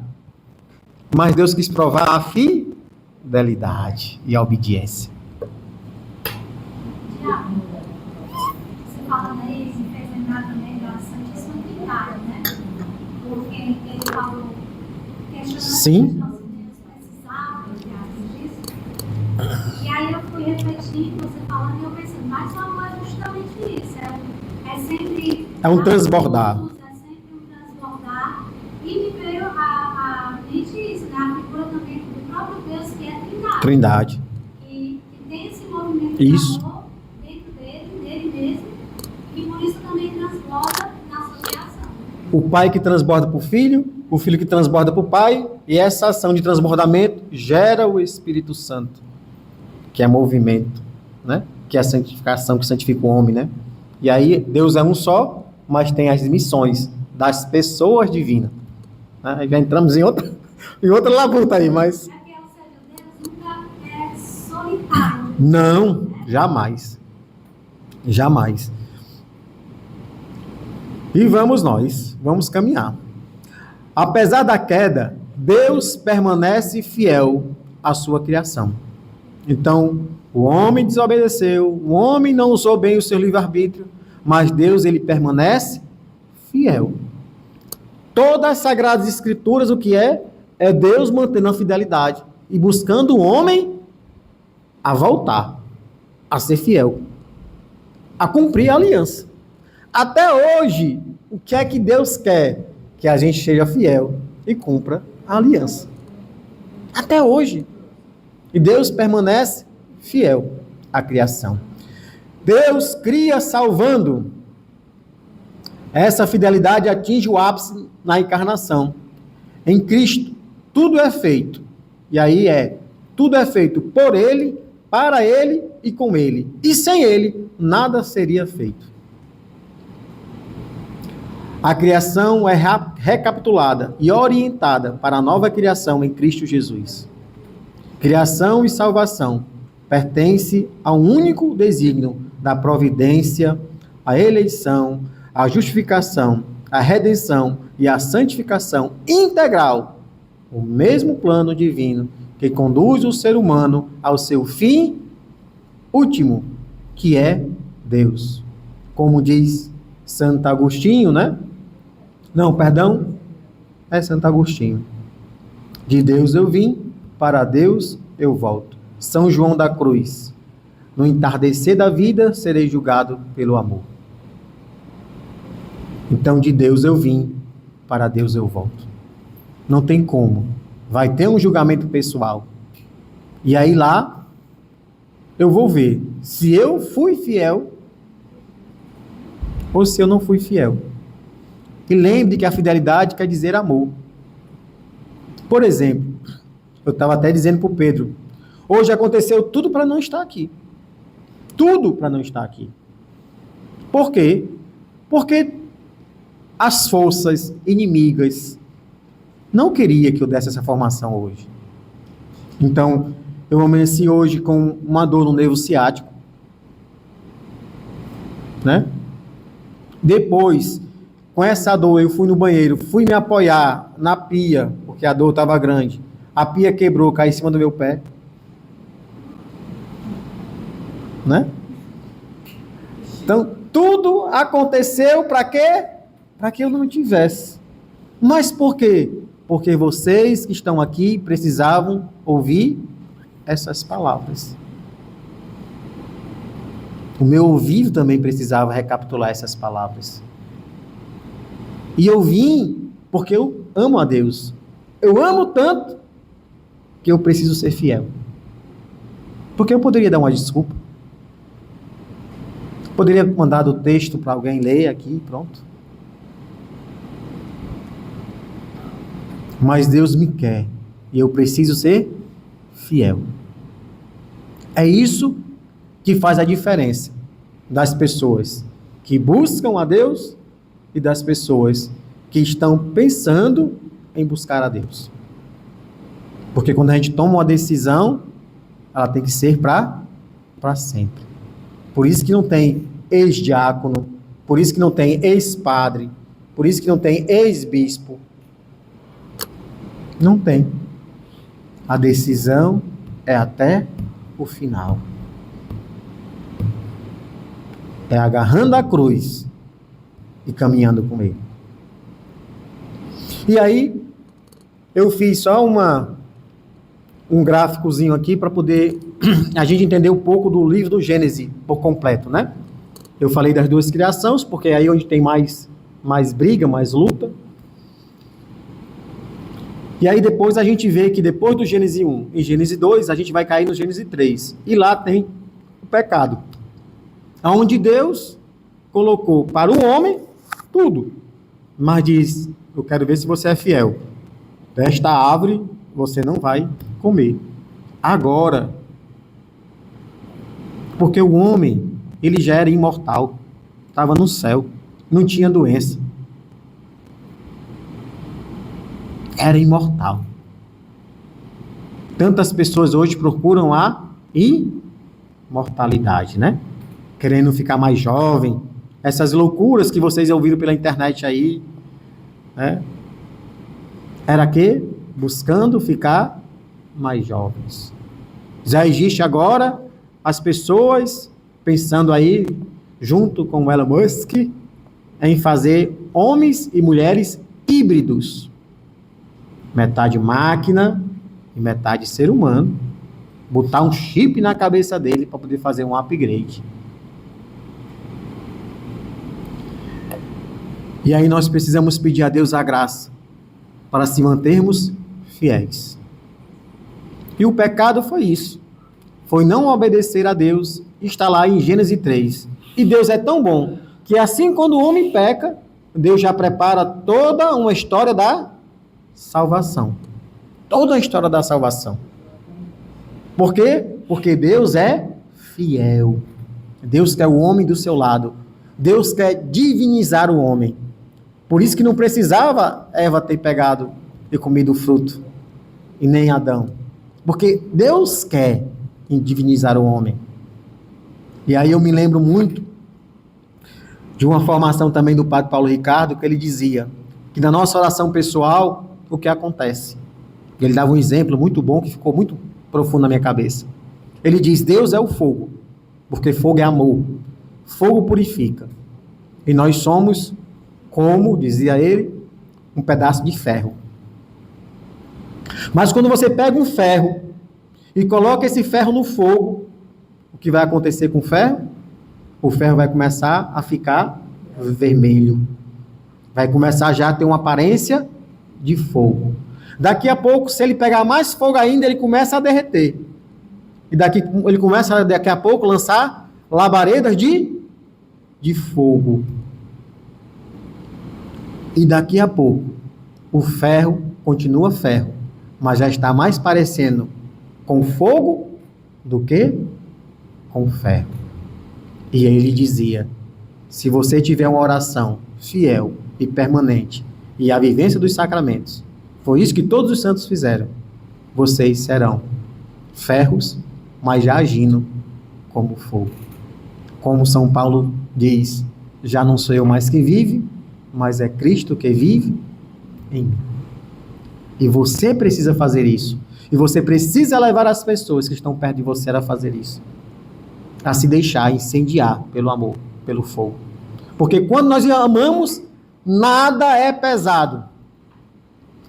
mas Deus quis provar a fidelidade e a obediência. Tiago, você fala daí, você fez lembrar também da Santíssima Trindade, né? Porque ele falou, questionando Sim. se nossos Deus precisava disso. E aí eu fui refletindo, você falando, e eu pensei, mas o amor é justamente isso, é sempre... É um transbordar. É sempre um transbordar. E me veio a mente isso, né? A figura também do próprio Deus, que é Trindade. Trindade. Que tem esse movimento Isso. de amor dentro dele mesmo, e por isso também transborda na sua criação. O pai que transborda para o filho que transborda para o pai, e essa ação de transbordamento gera o Espírito Santo, que é movimento, né? Que é a santificação, que santifica o homem, né? E aí Deus é um só, mas tem as missões das pessoas divinas. Aí já entramos em outra labuta aí, mas... É que, ou seja, Deus nunca Não, jamais. Jamais. E vamos caminhar. Apesar da queda, Deus permanece fiel à sua criação. Então, o homem desobedeceu, o homem não usou bem o seu livre-arbítrio, mas Deus, ele permanece fiel. Todas as Sagradas Escrituras, o que é? É Deus mantendo a fidelidade e buscando o homem a voltar, a ser fiel, a cumprir a aliança. Até hoje, o que é que Deus quer? Que a gente seja fiel e cumpra a aliança. Até hoje. E Deus permanece fiel à criação. Deus cria salvando. Essa fidelidade atinge o ápice na encarnação. Em Cristo, tudo é feito. E aí tudo é feito por Ele, para Ele e com Ele. E sem Ele, nada seria feito. A criação é recapitulada e orientada para a nova criação em Cristo Jesus. Criação e salvação pertence a um único desígnio da providência, a eleição, a justificação, a redenção e a santificação integral. O mesmo plano divino que conduz o ser humano ao seu fim último, que é Deus. Como diz Santo Agostinho, né? Não, perdão, é Santo Agostinho. De Deus eu vim, para Deus eu volto. São João da Cruz. No entardecer da vida, serei julgado pelo amor. Então, de Deus eu vim, para Deus eu volto. Não tem como. Vai ter um julgamento pessoal. E aí lá, eu vou ver se eu fui fiel ou se eu não fui fiel. E lembre que a fidelidade quer dizer amor. Por exemplo, eu estava até dizendo para o Pedro, hoje aconteceu tudo para não estar aqui. Tudo para não estar aqui. Por quê? Porque as forças inimigas não queriam que eu desse essa formação hoje. Então, eu amanheci hoje com uma dor no nervo ciático. Né? Depois, com essa dor, eu fui no banheiro, fui me apoiar na pia, porque a dor estava grande. A pia quebrou, caiu em cima do meu pé. Né? Então, tudo aconteceu para quê? Para que eu não tivesse. Mas por quê? Porque vocês que estão aqui precisavam ouvir essas palavras. O meu ouvido também precisava recapitular essas palavras. E eu vim porque eu amo a Deus. Eu amo tanto que eu preciso ser fiel. Porque eu poderia dar uma desculpa. Poderia mandar o texto para alguém ler aqui, pronto. Mas Deus me quer e eu preciso ser fiel. É isso que faz a diferença das pessoas que buscam a Deus e das pessoas que estão pensando em buscar a Deus. Porque quando a gente toma uma decisão, ela tem que ser para sempre. Por isso que não tem ex-diácono, por isso que não tem ex-padre, por isso que não tem ex-bispo. Não tem. A decisão é até o final. É agarrando a cruz e caminhando com ele. E aí, eu fiz só um gráficozinho aqui para poder a gente entender um pouco do livro do Gênesis por completo, né? Eu falei das duas criações, porque é aí onde tem mais briga, mais luta. E aí depois a gente vê que depois do Gênesis 1 e Gênesis 2, a gente vai cair no Gênesis 3. E lá tem o pecado. Onde Deus colocou para o homem tudo. Mas diz, eu quero ver se você é fiel. Desta árvore você não vai comer. Agora. Porque o homem, ele já era imortal. Estava no céu. Não tinha doença. Era imortal. Tantas pessoas hoje procuram a mortalidade, né? Querendo ficar mais jovem. Essas loucuras que vocês ouviram pela internet aí, né? Era que? Buscando ficar mais jovens. Já existe agora as pessoas pensando aí, junto com o Elon Musk, em fazer homens e mulheres híbridos. Metade máquina e metade ser humano. Botar um chip na cabeça dele para poder fazer um upgrade. E aí nós precisamos pedir a Deus a graça para se mantermos fiéis. E o pecado foi isso. Foi não obedecer a Deus. Está lá em Gênesis 3. E Deus é tão bom que assim quando o homem peca, Deus já prepara toda uma história da salvação. Toda a história da salvação. Por quê? Porque Deus é fiel. Deus quer o homem do seu lado. Deus quer divinizar o homem. Por isso que não precisava Eva ter pegado e comido o fruto. E nem Adão. Porque Deus quer divinizar o homem. E aí eu me lembro muito de uma formação também do padre Paulo Ricardo, que ele dizia que na nossa oração pessoal, o que acontece? Ele dava um exemplo muito bom, que ficou muito profundo na minha cabeça. Ele diz, Deus é o fogo, porque fogo é amor. Fogo purifica. E nós somos, como dizia ele, um pedaço de ferro. Mas quando você pega um ferro e coloca esse ferro no fogo, o que vai acontecer com o ferro? O ferro vai começar a ficar vermelho. Vai começar já a ter uma aparência de fogo. Daqui a pouco, se ele pegar mais fogo ainda, ele começa a derreter. E ele começa daqui a pouco a lançar labaredas de fogo. E daqui a pouco, o ferro continua ferro, mas já está mais parecendo com fogo do que com ferro. E ele dizia, se você tiver uma oração fiel e permanente e a vivência dos sacramentos, foi isso que todos os santos fizeram, vocês serão ferros, mas já agindo como fogo. Como São Paulo diz, já não sou eu mais que vive, mas é Cristo que vive em mim. E você precisa fazer isso. E você precisa levar as pessoas que estão perto de você a fazer isso. A se deixar incendiar pelo amor, pelo fogo. Porque quando nós amamos, nada é pesado.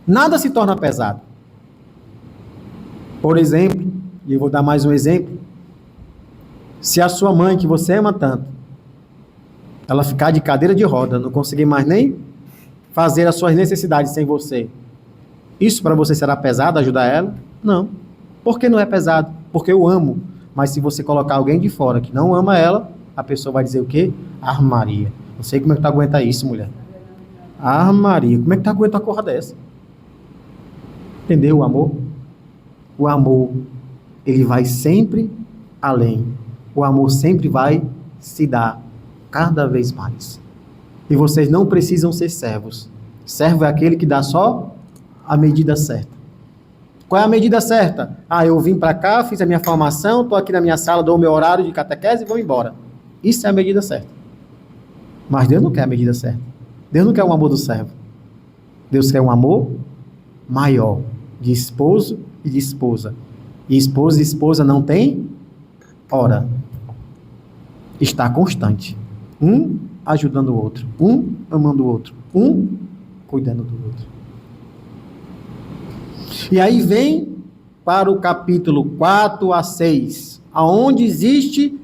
Nada se torna pesado. Por exemplo, e eu vou dar mais um exemplo. Se a sua mãe, que você ama tanto, ela ficar de cadeira de roda, não conseguir mais nem fazer as suas necessidades sem você, isso para você será pesado, ajudar ela? Não. Por que não é pesado? Porque eu amo. Mas se você colocar alguém de fora que não ama ela, a pessoa vai dizer o quê? Ah, Maria, não sei como é que tu aguenta isso, mulher. Ah, Maria, como é que tu aguenta uma coisa dessa? Entendeu o amor? O amor, ele vai sempre além. O amor sempre vai se dar cada vez mais. E vocês não precisam ser servos. Servo é aquele que dá só a medida certa. Qual é a medida certa? Ah, eu vim para cá, fiz a minha formação, estou aqui na minha sala, dou o meu horário de catequese e vou embora. Isso é a medida certa. Mas Deus não quer a medida certa. Deus não quer o amor do servo. Deus quer um amor maior, de esposo e de esposa. E esposo e esposa não tem hora. Está constante. Um ajudando o outro. Um amando o outro. Um cuidando do outro. E aí vem para o capítulo 4 a 6, aonde existe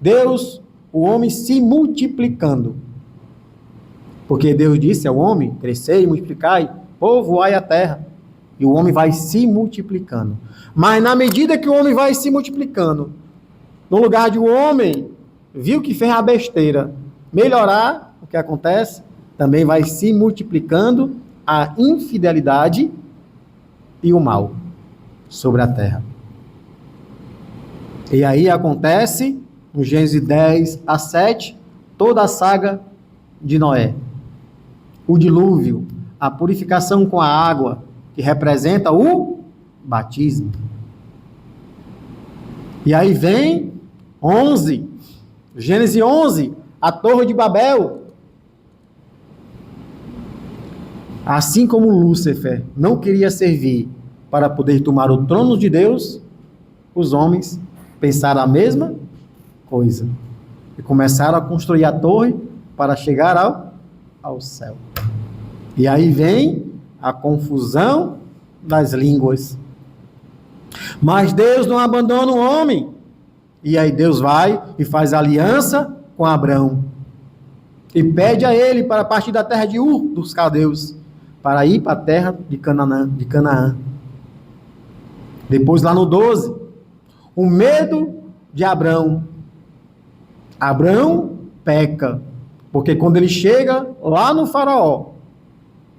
Deus, o homem se multiplicando. Porque Deus disse ao homem, crescei e multiplicai, povoai a terra. E o homem vai se multiplicando. Mas na medida que o homem vai se multiplicando, no lugar de o homem, viu que fez a besteira, melhorar, o que acontece? Também vai se multiplicando a infidelidade e o mal sobre a terra. E aí acontece, no Gênesis 10 a 7, toda a saga de Noé. O dilúvio, a purificação com a água, que representa o batismo. E aí vem 11. Gênesis 11, a Torre de Babel. Assim como Lúcifer não queria servir para poder tomar o trono de Deus, os homens pensaram a mesma coisa. E começaram a construir a torre para chegar ao céu. E aí vem a confusão das línguas. Mas Deus não abandona o homem. E aí Deus vai e faz aliança com Abrão. E pede a ele para partir da terra de Ur, dos caldeus, para ir para a terra de Canaã. Depois lá no 12, o medo de Abrão. Abrão peca, porque quando ele chega lá no faraó,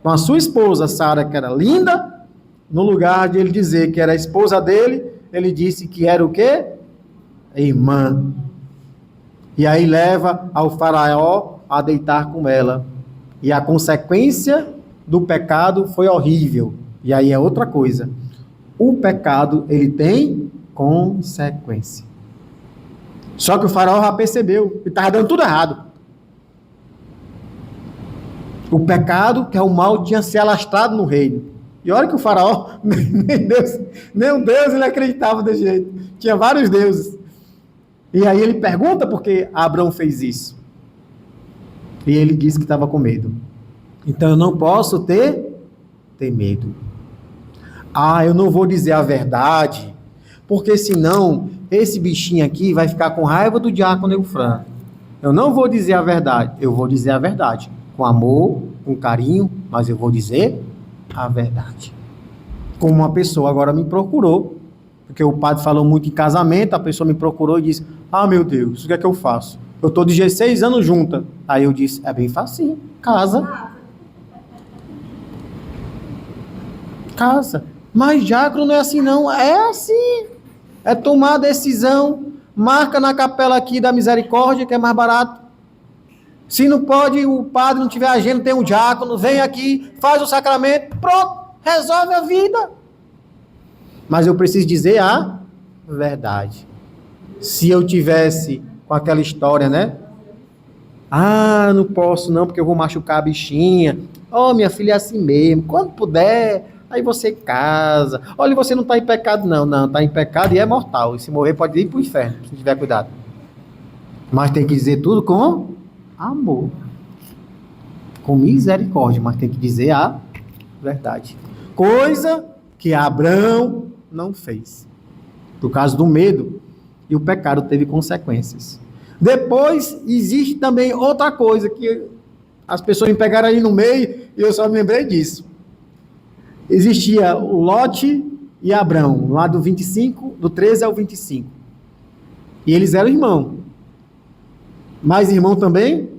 com a sua esposa Sara, que era linda, no lugar de ele dizer que era a esposa dele, ele disse que era o quê? Irmã. E aí leva ao faraó a deitar com ela. E a consequência do pecado foi horrível. E aí é outra coisa. O pecado, ele tem consequência. Só que o faraó já percebeu que estava dando tudo errado. O pecado, que é o mal, tinha se alastrado no reino. E olha que o faraó, nem um Deus ele acreditava desse jeito. Tinha vários deuses. E aí ele pergunta por que Abrão fez isso. E ele disse que estava com medo. Então eu não posso ter medo. Eu não vou dizer a verdade, porque senão esse bichinho aqui vai ficar com raiva do diácono Eufrã. Eu não vou dizer a verdade, eu vou dizer a verdade. Com amor, com carinho, mas eu vou dizer a verdade. Como uma pessoa agora me procurou, porque o padre falou muito em casamento, a pessoa me procurou e disse, meu Deus, o que é que eu faço? Eu estou de 16 anos junta. Aí eu disse, é bem facinho, casa. Mas diácono não é assim não, é assim. É tomar a decisão, marca na capela aqui da Misericórdia, que é mais barato. Se não pode, o padre não tiver agenda, tem um diácono, vem aqui, faz o sacramento, pronto, resolve a vida. Mas eu preciso dizer a verdade. Se eu tivesse com aquela história, né? Não posso não, porque eu vou machucar a bichinha. Minha filha é assim mesmo, quando puder, aí você casa. Olha, você não está em pecado não, está em pecado e é mortal. E se morrer pode ir para o inferno, se tiver cuidado. Mas tem que dizer tudo com amor, com misericórdia, mas tem que dizer a verdade. Coisa que Abrão não fez. Por causa do medo, e o pecado teve consequências. Depois, existe também outra coisa, que as pessoas me pegaram ali no meio, e eu só me lembrei disso. Existia o Lote e Abrão, lá do 25, do 13 ao 25. E eles eram irmãos. Mas irmão também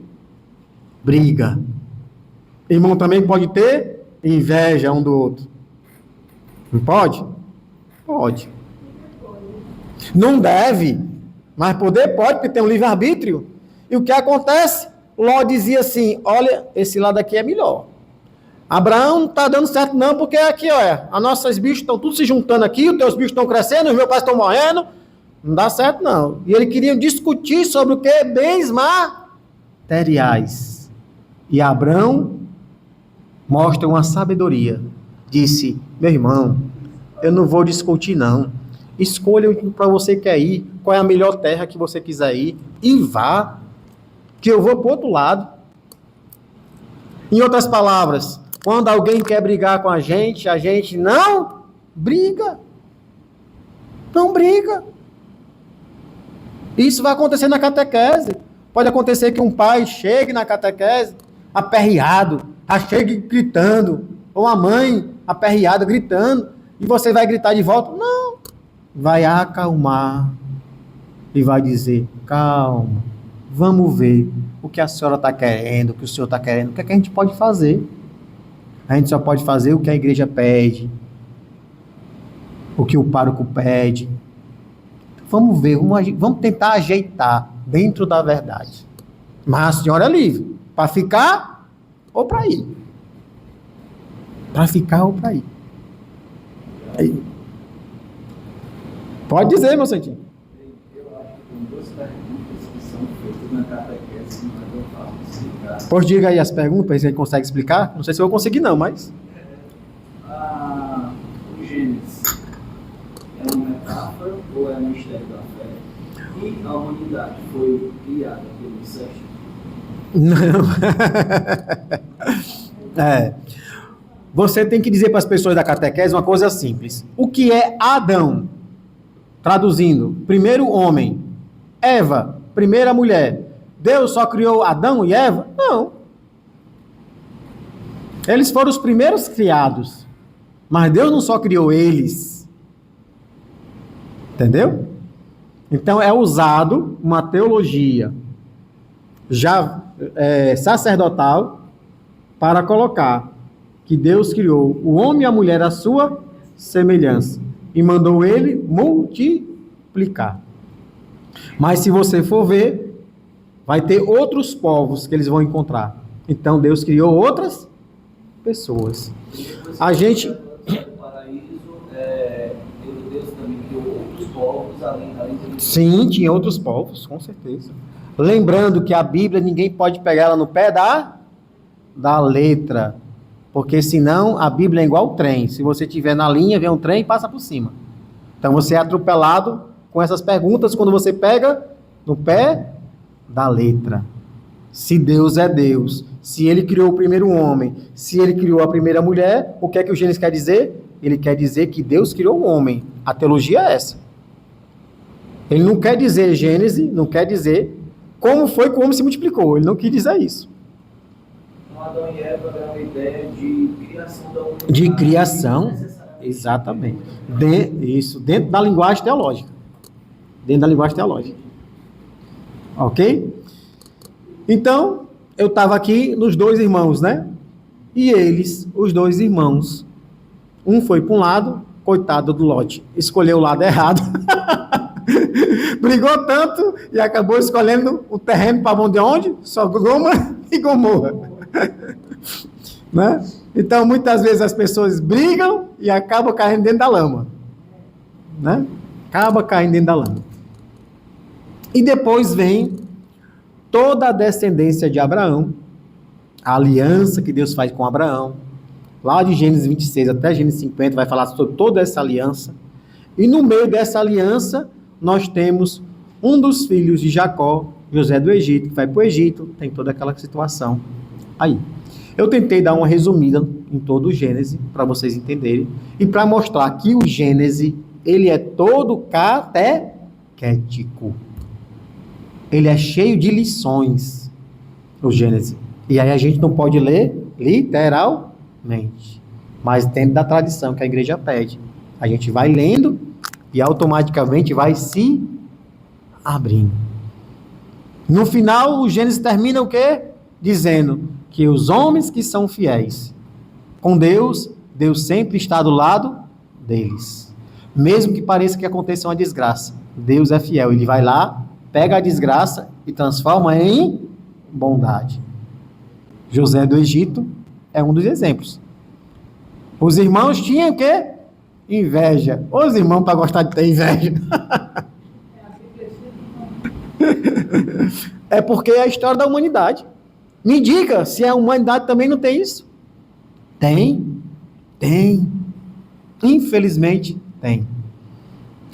briga. Irmão também pode ter inveja um do outro. Não pode? Pode. Não deve, mas poder pode, porque tem um livre-arbítrio. E o que acontece? Ló dizia assim, olha, esse lado aqui é melhor. Abraão não está dando certo não, porque aqui, olha, as nossas bichos estão tudo se juntando aqui, os teus bichos estão crescendo, os meus pais estão morrendo. Não dá certo, não. E ele queria discutir sobre o quê? Bens materiais. E Abrão mostra uma sabedoria. Disse, meu irmão, eu não vou discutir, não. Escolha para você quer ir, qual é a melhor terra que você quiser ir, e vá, que eu vou para o outro lado. Em outras palavras, quando alguém quer brigar com a gente não briga. Não briga. Isso vai acontecer na catequese. Pode acontecer que um pai chegue na catequese aperreado, chegue gritando, ou a mãe aperreada gritando, e você vai gritar de volta. Não. Vai acalmar e vai dizer, calma, vamos ver o que a senhora está querendo, o que o senhor está querendo, o que é que a gente pode fazer. A gente só pode fazer o que a igreja pede, o que o pároco pede. Vamos ver, vamos tentar ajeitar dentro da verdade. Mas a senhora é livre, para ficar ou para ir. Para ficar ou para ir. Aí. Pode dizer, meu santinho. Eu acho que tem duas sobre uma catequese, não é tão fácil de explicar. Pois diga aí as perguntas, para ver se a gente consegue explicar. Não sei se eu vou conseguir não, mas... O Gênesis é uma metáfora ou é um mistério da fé? E a humanidade foi criada pelo incesto? Não. Você tem que dizer para as pessoas da catequese uma coisa simples. O que é Adão? Traduzindo, primeiro homem. Eva, primeira mulher. Deus só criou Adão e Eva? Não. Eles foram os primeiros criados. Mas Deus não só criou eles. Entendeu? Então é usado uma teologia já sacerdotal para colocar que Deus criou o homem e a mulher à sua semelhança e mandou ele multiplicar. Mas se você for ver, vai ter outros povos que eles vão encontrar. Então Deus criou outras pessoas. A gente... O paraíso, Deus também criou outros povos além de... Sim, tinha outros povos, com certeza. Lembrando que a Bíblia, ninguém pode pegar ela no pé da letra, porque senão a Bíblia é igual trem. Se você estiver na linha, vem um trem e passa por cima. Então você é atropelado com essas perguntas quando você pega no pé da letra. Se Deus é Deus, se Ele criou o primeiro homem, se Ele criou a primeira mulher, o que é que o Gênesis quer dizer? Ele quer dizer que Deus criou o homem. A teologia é essa. Ele não quer dizer Gênesis, não quer dizer como foi que o homem se multiplicou. Ele não quis dizer isso. Então, Adão e Eva é uma ideia de criação da humanidade. De criação, exatamente. Isso, dentro da linguagem teológica. Dentro da linguagem teológica. Ok? Então, eu estava aqui nos dois irmãos, né? E eles, os dois irmãos, um foi para um lado, coitado do Lote, escolheu o lado errado. Brigou tanto e acabou escolhendo o terreno para onde? Sodoma e Gomorra. Né? Então, muitas vezes as pessoas brigam e acabam caindo dentro da lama. Né? Acaba caindo dentro da lama. E depois vem toda a descendência de Abraão, a aliança que Deus faz com Abraão, lá de Gênesis 26 até Gênesis 50, vai falar sobre toda essa aliança. E no meio dessa aliança, nós temos um dos filhos de Jacó, José do Egito, que vai para o Egito, tem toda aquela situação aí. Eu tentei dar uma resumida em todo o Gênesis, para vocês entenderem, e para mostrar que o Gênesis, ele é todo catequético. Ele é cheio de lições, o Gênesis. E aí a gente não pode ler literalmente, mas dentro da tradição que a igreja pede. A gente vai lendo e automaticamente vai se abrindo. No final, o Gênesis termina o quê? Dizendo que os homens que são fiéis com Deus, Deus sempre está do lado deles. Mesmo que pareça que aconteça uma desgraça, Deus é fiel. Ele vai lá, pega a desgraça e transforma em bondade. José do Egito é um dos exemplos. Os irmãos tinham o quê? Inveja. Os irmãos para gostar de ter inveja. É porque é a história da humanidade. Me diga se a humanidade também não tem isso. Tem. Infelizmente tem.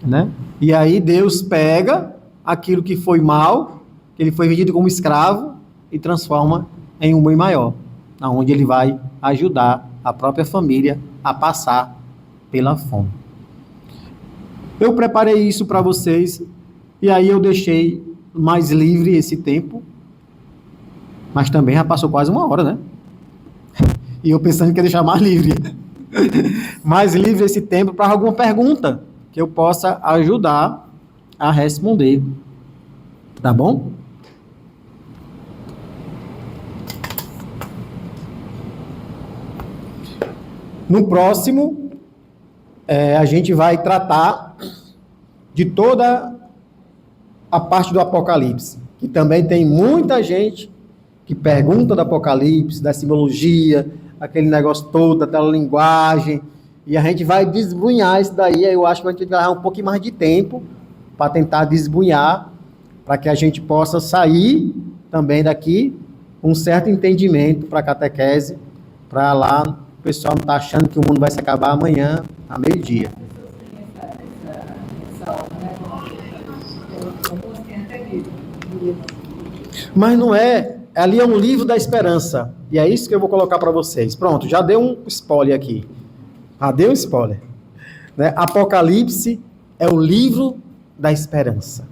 Né? E aí Deus pega aquilo que foi mal, que ele foi vendido como escravo, e transforma em um bem maior, onde ele vai ajudar a própria família a passar pela fome. Eu preparei isso para vocês, e aí eu deixei mais livre esse tempo, mas também já passou quase 1 hora, né? E eu pensando que ia deixar mais livre. Mais livre esse tempo para alguma pergunta que eu possa ajudar a responder. Tá bom? No próximo, a gente vai tratar de toda a parte do Apocalipse, que também tem muita gente que pergunta do Apocalipse, da simbologia, aquele negócio todo, daquela linguagem, e a gente vai desbunhar isso daí. Eu acho que a gente vai dar um pouquinho mais de tempo para tentar desbunhar para que a gente possa sair também daqui um certo entendimento para a catequese, para lá o pessoal não estar achando que o mundo vai se acabar amanhã, a meio-dia. Mas não é, ali é um livro da esperança, e é isso que eu vou colocar para vocês. Pronto, já deu um spoiler aqui. Já deu um spoiler. Né? Apocalipse é o livro da esperança.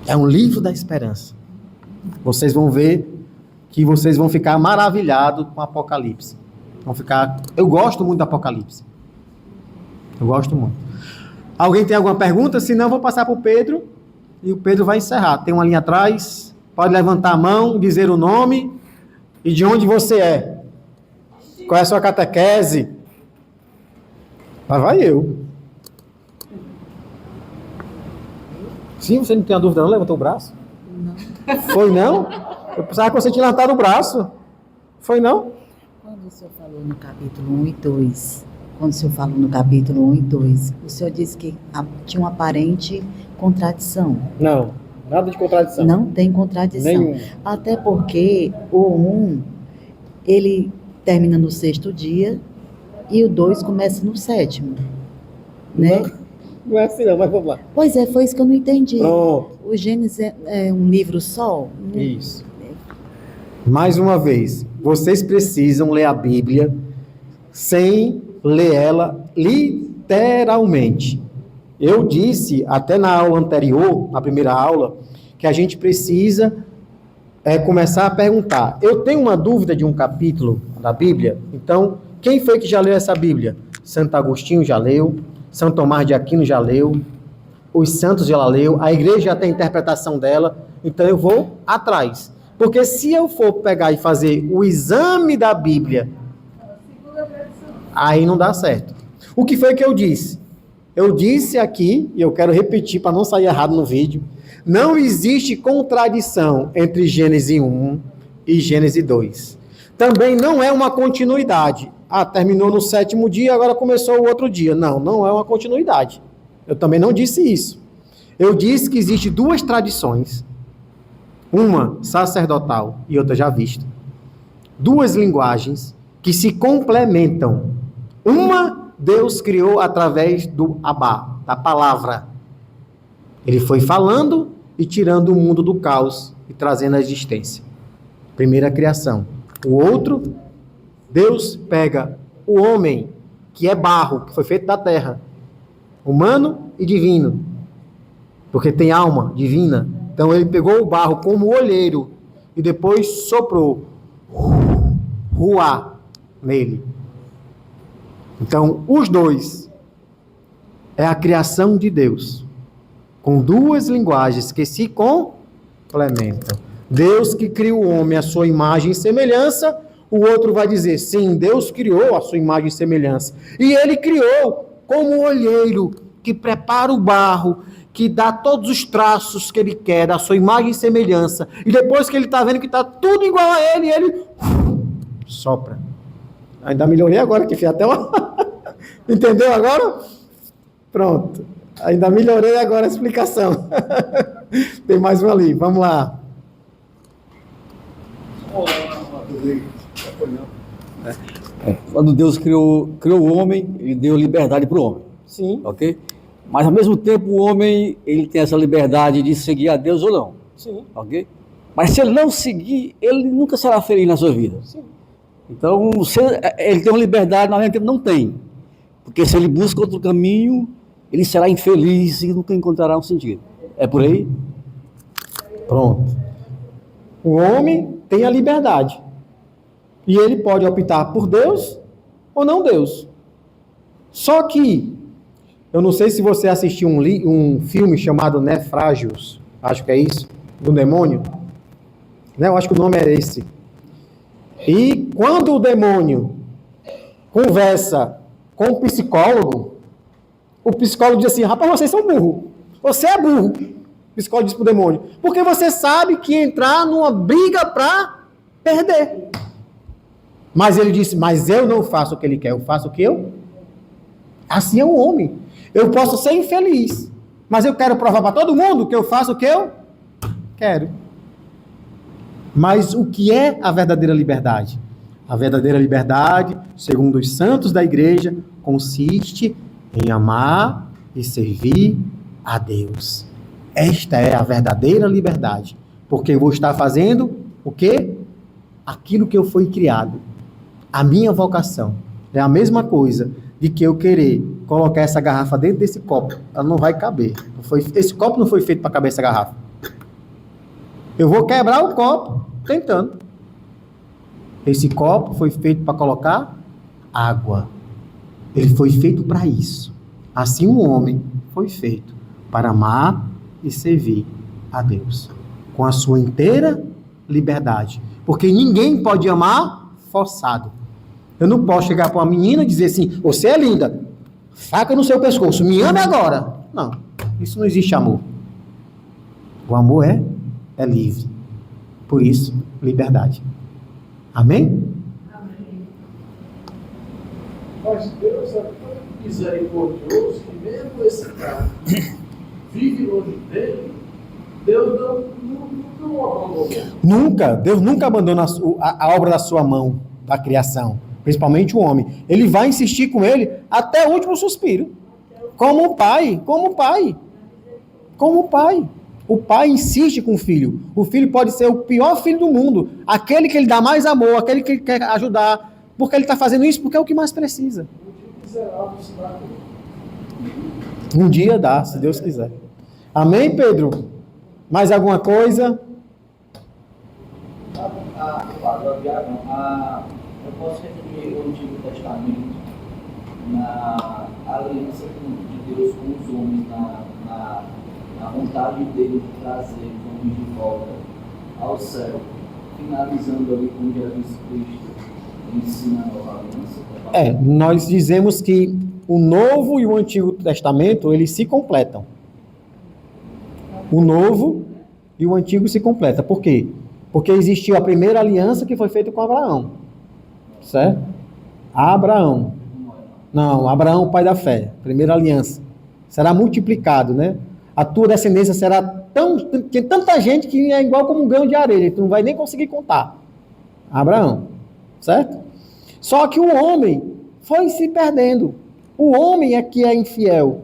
É um livro da esperança. Vocês vão ver que vocês vão ficar maravilhados com Apocalipse. Vão ficar... Eu gosto muito do Apocalipse. Eu gosto muito. Alguém tem alguma pergunta? Se não, eu vou passar para o Pedro. E o Pedro vai encerrar. Tem uma linha atrás. Pode levantar a mão, dizer o nome e de onde você é. Qual é a sua catequese? Mas vai eu. Sim, você não tem a dúvida não? Levantou o braço? Não. Foi não? Eu pensava que você tinha levantado o braço. Foi não? Quando o senhor falou no capítulo 1 e 2, o senhor disse que tinha uma aparente contradição. Não, nada de contradição. Não tem contradição. Nenhum. Até porque o 1, ele termina no 6º dia e o 2 começa no 7º. Né? Não é assim não, mas vamos lá. Pois é, foi isso que eu não entendi. Pronto. O Gênesis é um livro só? Isso. Mais uma vez, vocês precisam ler a Bíblia sem ler ela literalmente. Eu disse, até na aula anterior, na primeira aula, que a gente precisa começar a perguntar. Eu tenho uma dúvida de um capítulo da Bíblia, então, quem foi que já leu essa Bíblia? Santo Agostinho já leu, São Tomás de Aquino já leu, os santos já leu, a igreja já tem a interpretação dela, então eu vou atrás. Porque se eu for pegar e fazer o exame da Bíblia, aí não dá certo. O que foi que eu disse? Eu disse aqui, e eu quero repetir para não sair errado no vídeo, não existe contradição entre Gênesis 1 e Gênesis 2. Também não é uma continuidade. Ah, terminou no 7º dia, agora começou o outro dia. Não, não é uma continuidade. Eu também não disse isso. Eu disse que existe 2 tradições. Uma sacerdotal e outra já vista. 2 linguagens que se complementam. Uma, Deus criou através do Abá, da palavra. Ele foi falando e tirando o mundo do caos e trazendo a existência. Primeira criação. O outro, Deus pega o homem, que é barro, que foi feito da terra, humano e divino, porque tem alma divina. Então ele pegou o barro como olheiro e depois soprou ruá nele. Então os 2 é a criação de Deus, com 2 linguagens que se complementam. Deus que criou o homem à sua imagem e semelhança, o outro vai dizer, sim, Deus criou a sua imagem e semelhança. E ele criou como olheiro que prepara o barro, que dá todos os traços que ele quer, da sua imagem e semelhança. E depois que ele está vendo que está tudo igual a ele, ele sopra. Ainda melhorei agora, que fiz até uma... Entendeu agora? Pronto. Ainda melhorei agora a explicação. Tem mais uma ali, vamos lá. Quando Deus criou o homem, ele deu liberdade para o homem. Sim. Ok? Mas ao mesmo tempo o homem, ele tem essa liberdade de seguir a Deus ou não. Sim. Ok? Mas se ele não seguir, ele nunca será feliz na sua vida. Sim. Então, se ele tem uma liberdade, mas ao mesmo tempo não tem. Porque se ele busca outro caminho, ele será infeliz e nunca encontrará um sentido. É por aí? Pronto. O homem tem a liberdade. E ele pode optar por Deus ou não Deus. Só que, eu não sei se você assistiu um filme chamado Naufrágios, acho que é isso, do demônio. Né? Eu acho que o nome é esse. E quando o demônio conversa com o psicólogo diz assim, rapaz, vocês são burros. Você é burro. O psicólogo diz para o demônio. Porque você sabe que entrar numa briga para perder. Mas ele disse, mas eu não faço o que ele quer, eu faço o que eu... Assim é o homem. Eu posso ser infeliz, Mas eu quero provar para todo mundo que eu faço o que eu quero. Mas o que é a verdadeira liberdade? A verdadeira liberdade, segundo os santos da igreja, consiste em amar e servir a Deus. Esta é a verdadeira liberdade. Porque eu vou estar fazendo o quê? Aquilo que eu fui criado. A minha vocação. É a mesma coisa de que eu querer colocar essa garrafa dentro desse copo. Ela não vai caber. Esse copo não foi feito para caber essa garrafa. Eu vou quebrar o copo tentando. Esse copo foi feito para colocar água. Ele foi feito para isso. Assim o homem foi feito para amar e servir a Deus. Com a sua inteira liberdade. Porque ninguém pode amar forçado. Eu não posso chegar para uma menina e dizer assim, você é linda, faca no seu pescoço, me ame agora. Não, isso não existe amor. O amor é livre. Por isso, liberdade. Amém? Mas Deus é tão misericordioso que mesmo esse cara vive longe dele, Deus não o abandonou. Nunca, Deus nunca abandona a obra da sua mão, da criação, principalmente o homem. Ele vai insistir com ele até o último suspiro. Como o pai. O pai insiste com o filho. O filho pode ser o pior filho do mundo, aquele que ele dá mais amor, aquele que ele quer ajudar, porque ele está fazendo isso porque é o que mais precisa. Um dia dá, se Deus quiser. Amém, Pedro? Mais alguma coisa? Eu posso resumir o Antigo Testamento na aliança de Deus com os homens, na vontade dele de trazer os homens de volta ao céu, finalizando ali com Jesus Cristo, ensina a nova aliança. Nós dizemos que o Novo e o Antigo Testamento, eles se completam. O Novo e o Antigo se completam. Por quê? Porque existiu a primeira aliança que foi feita com Abraão. Certo? Abraão, pai da fé. Primeira aliança. Será multiplicado, né? A tua descendência será tem tanta gente que é igual como um grão de areia. Tu não vai nem conseguir contar. Abraão. Certo? Só que o homem foi se perdendo. O homem é que é infiel.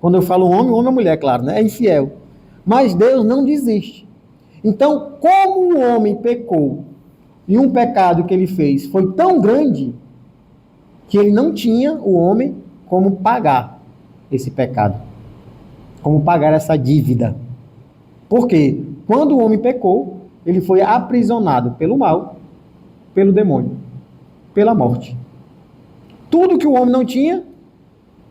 Quando eu falo homem é mulher, claro, né? É infiel. Mas Deus não desiste. Então, como o homem pecou, e um pecado que ele fez foi tão grande, que ele não tinha, o homem, como pagar esse pecado. Como pagar essa dívida. Por quê? Quando o homem pecou, ele foi aprisionado pelo mal, pelo demônio, pela morte. Tudo que o homem não tinha,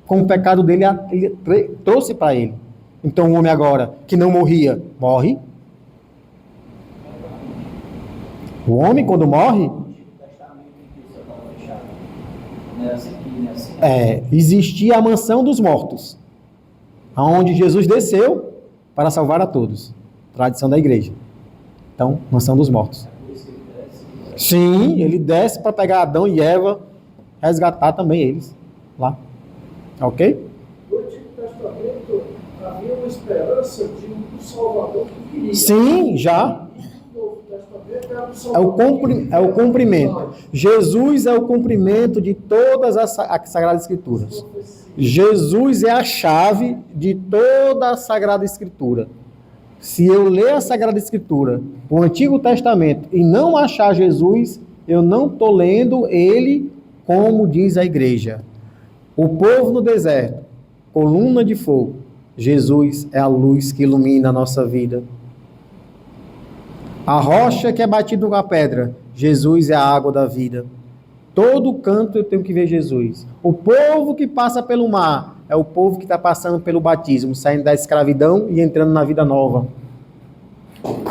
com o pecado dele, ele trouxe para ele. Então o homem agora, que não morria, morre. O homem, quando morre, existia a mansão dos mortos, aonde Jesus desceu para salvar a todos. Tradição da igreja. Então, mansão dos mortos. Sim, ele desce para pegar Adão e Eva, resgatar também eles lá. Ok? No Antigo Testamento havia uma esperança de um Salvador que viria. Sim, já. É o cumprimento. Jesus é o cumprimento de todas as Sagradas Escrituras. Jesus é a chave de toda a Sagrada Escritura. Se eu ler a Sagrada Escritura, o Antigo Testamento, e não achar Jesus, eu não estou lendo ele como diz a igreja. O povo no deserto, coluna de fogo. Jesus é a luz que ilumina a nossa vida. A rocha que é batida com a pedra, Jesus é a água da vida. Todo canto eu tenho que ver Jesus. O povo que passa pelo mar é o povo que está passando pelo batismo, saindo da escravidão e entrando na vida nova.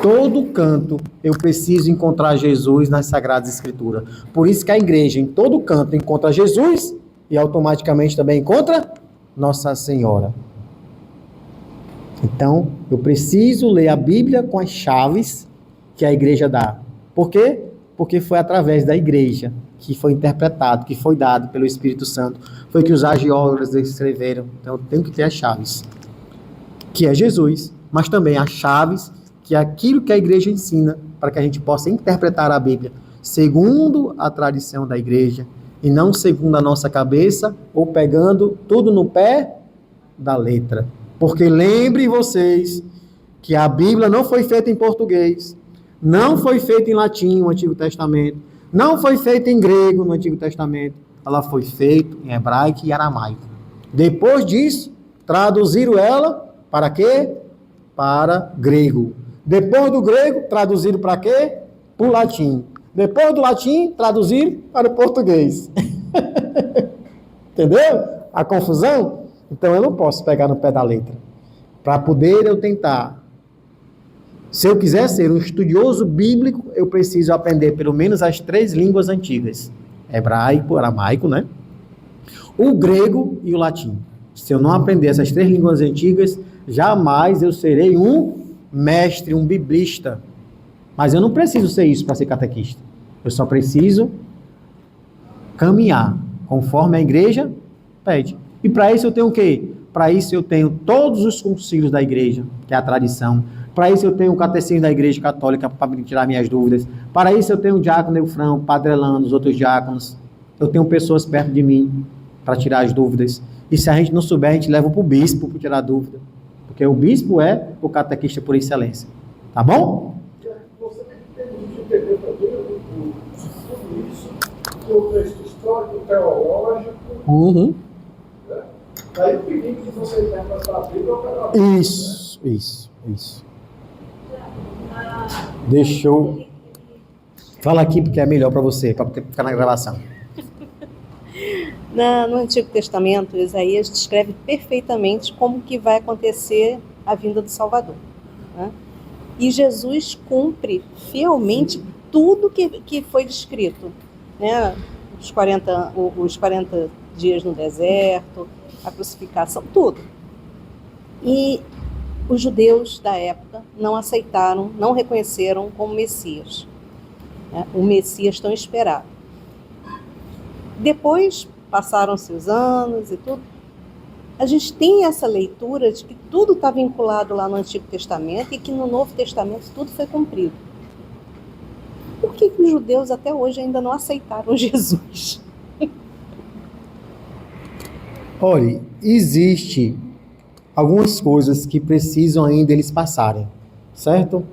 Todo canto eu preciso encontrar Jesus nas Sagradas Escrituras. Por isso que a igreja, em todo canto, encontra Jesus e automaticamente também encontra Nossa Senhora. Então, eu preciso ler a Bíblia com as chaves que a igreja dá. Por quê? Porque foi através da igreja que foi interpretado, que foi dado pelo Espírito Santo. Foi que os agiólogos escreveram. Então, eu tenho que ter as chaves. que é Jesus, mas também as chaves, que é aquilo que a igreja ensina, para que a gente possa interpretar a Bíblia segundo a tradição da igreja, e não segundo a nossa cabeça, ou pegando tudo no pé da letra. Porque lembrem vocês que a Bíblia não foi feita em português, não foi feita em latim, no Antigo Testamento, não foi feita em grego, no Antigo Testamento, ela foi feita em hebraico e aramaico. Depois disso, traduziram ela para quê? Para grego. Depois do grego, traduziram para quê? Para o latim. Depois do latim, traduziram para o português. Entendeu? A confusão? Então eu não posso pegar no pé da letra. Para poder eu tentar. Se eu quiser ser um estudioso bíblico, eu preciso aprender pelo menos as 3 línguas antigas. Hebraico, aramaico, né? O grego e o latim. Se eu não aprender essas 3 línguas antigas, jamais eu serei um mestre, um biblista. Mas eu não preciso ser isso para ser catequista. Eu só preciso caminhar conforme a igreja pede. E para isso eu tenho o quê? Para isso eu tenho todos os concílios da igreja, que é a tradição. Para isso eu tenho o catecismo da igreja católica para me tirar minhas dúvidas. Para isso eu tenho o diácono Eufrão, Padre Elano, os outros diáconos. Eu tenho pessoas perto de mim para tirar as dúvidas. E se a gente não souber, a gente leva para o bispo para tirar dúvida. Porque o bispo é o catequista por excelência. Tá bom? Você tem que entender também tudo isso, o texto histórico, teológico, né? Daí o perigo de você interpretar a Bíblia ou pegar a Bíblia. Isso. Deixa eu... Fala aqui porque é melhor para você, para ficar na gravação. No Antigo Testamento, Isaías descreve perfeitamente como que vai acontecer a vinda do Salvador, né? E Jesus cumpre fielmente tudo que foi descrito, né? Os 40 dias no deserto, a crucificação, tudo. E os judeus da época não aceitaram, não reconheceram como Messias, né? O Messias tão esperado. Depois passaram-se os anos e tudo. A gente tem essa leitura de que tudo está vinculado lá no Antigo Testamento e que no Novo Testamento tudo foi cumprido. Por que os judeus até hoje ainda não aceitaram Jesus? Olha, existe algumas coisas que precisam ainda eles passarem, certo?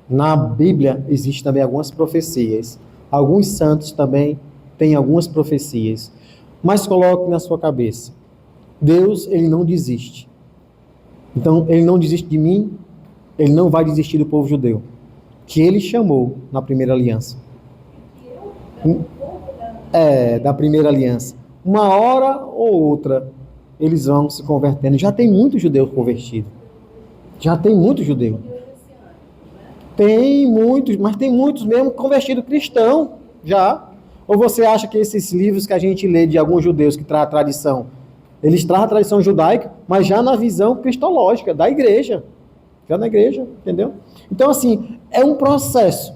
Na Bíblia existem também algumas profecias. Alguns santos também têm algumas profecias. Mas coloque na sua cabeça, Deus, ele não desiste. Então, ele não desiste de mim, ele não vai desistir do povo judeu, que ele chamou na primeira aliança. Da primeira aliança. Uma hora ou outra, eles vão se convertendo. Já tem muitos judeus convertidos. Já tem muitos judeus. Tem muitos, mas tem muitos mesmo convertidos cristãos, já. Ou você acha que esses livros que a gente lê de alguns judeus que trazem a tradição, eles trazem a tradição judaica, mas já na visão cristológica, da igreja. Já na igreja, entendeu? Então, assim, é um processo.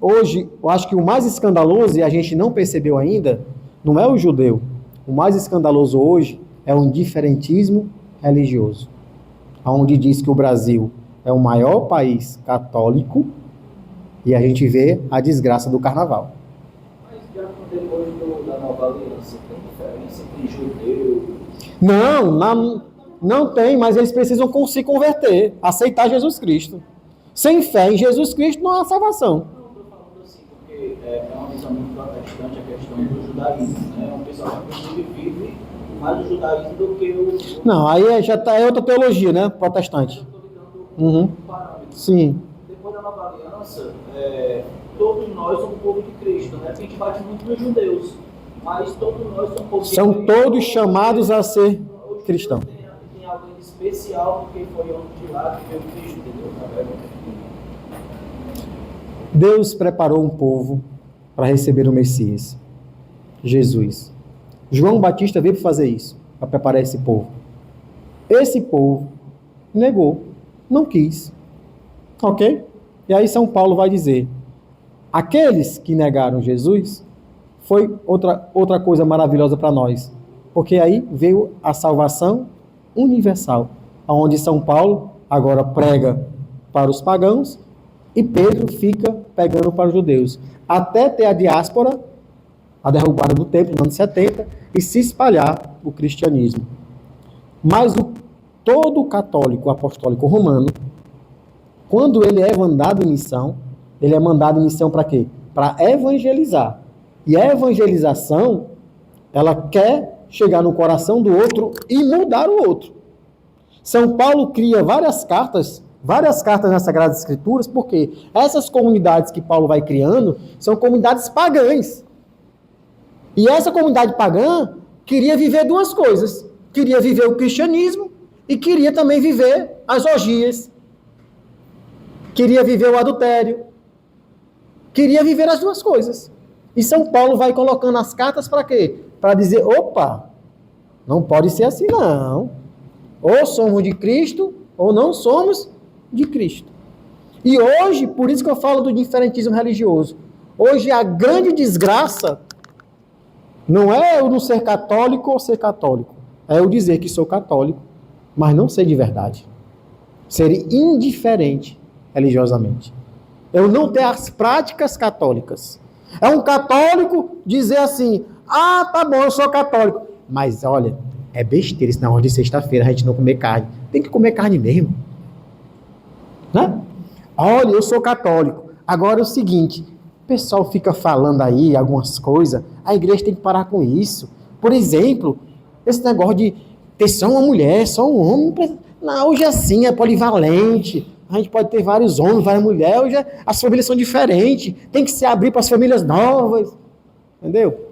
Hoje, eu acho que o mais escandaloso, e a gente não percebeu ainda, não é o judeu. O mais escandaloso hoje é o indiferentismo religioso. Onde diz que o Brasil é o maior país católico, e a gente vê a desgraça do carnaval. Mas já depois da nova aliança, tem diferença entre judeu? Não tem, mas eles precisam se converter, aceitar Jesus Cristo. Sem fé em Jesus Cristo não há salvação. Não, estou falando assim, porque é uma visão muito protestante a questão do judaísmo, né? Um pessoal que vive mais o judaísmo do que o... Não, aí é outra teologia, né? Protestante. Eu estou lidando com um parâmetro. Sim. Depois da nova aliança, todos nós somos povo de Cristo, né? A gente bate muito nos judeus, mas todos nós somos povo de Cristo. São todos chamados a ser cristãos. Tem algo especial porque foi onde de lá que veio Cristo, entendeu? Deus preparou um povo para receber o Messias, Jesus. João Batista veio para fazer isso, para preparar esse povo. Esse povo negou, não quis. Ok? E aí São Paulo vai dizer, aqueles que negaram Jesus, foi outra coisa maravilhosa para nós, porque aí veio a salvação universal, onde São Paulo agora prega para os pagãos e Pedro fica pegando para os judeus, até ter a diáspora, a derrubada do templo no ano 70 e se espalhar o cristianismo. Mas todo católico apostólico romano, quando ele é mandado em missão, ele é mandado em missão para quê? Para evangelizar. E a evangelização, ela quer chegar no coração do outro e mudar o outro. São Paulo cria várias cartas nas Sagradas Escrituras, porque essas comunidades que Paulo vai criando são comunidades pagãs. E essa comunidade pagã queria viver duas coisas. Queria viver o cristianismo e queria também viver as orgias. Queria viver o adultério. Queria viver as duas coisas. E São Paulo vai colocando as cartas para quê? Para dizer, opa, não pode ser assim não. Ou somos de Cristo, ou não somos de Cristo. E hoje, por isso que eu falo do diferentismo religioso, hoje a grande desgraça não é eu não ser católico ou ser católico, é eu dizer que sou católico, mas não ser de verdade. Ser indiferente religiosamente. Eu não ter as práticas católicas. É um católico dizer assim, ah, tá bom, eu sou católico. Mas olha, é besteira esse negócio de sexta-feira a gente não comer carne. Tem que comer carne mesmo. Né? Olha, eu sou católico. Agora é o seguinte, o pessoal fica falando aí algumas coisas, a igreja tem que parar com isso. Por exemplo, esse negócio de ter só uma mulher, só um homem. Não, hoje é assim, é polivalente. A gente pode ter vários homens, várias mulheres. Hoje as famílias são diferentes. Tem que se abrir para as famílias novas. Entendeu?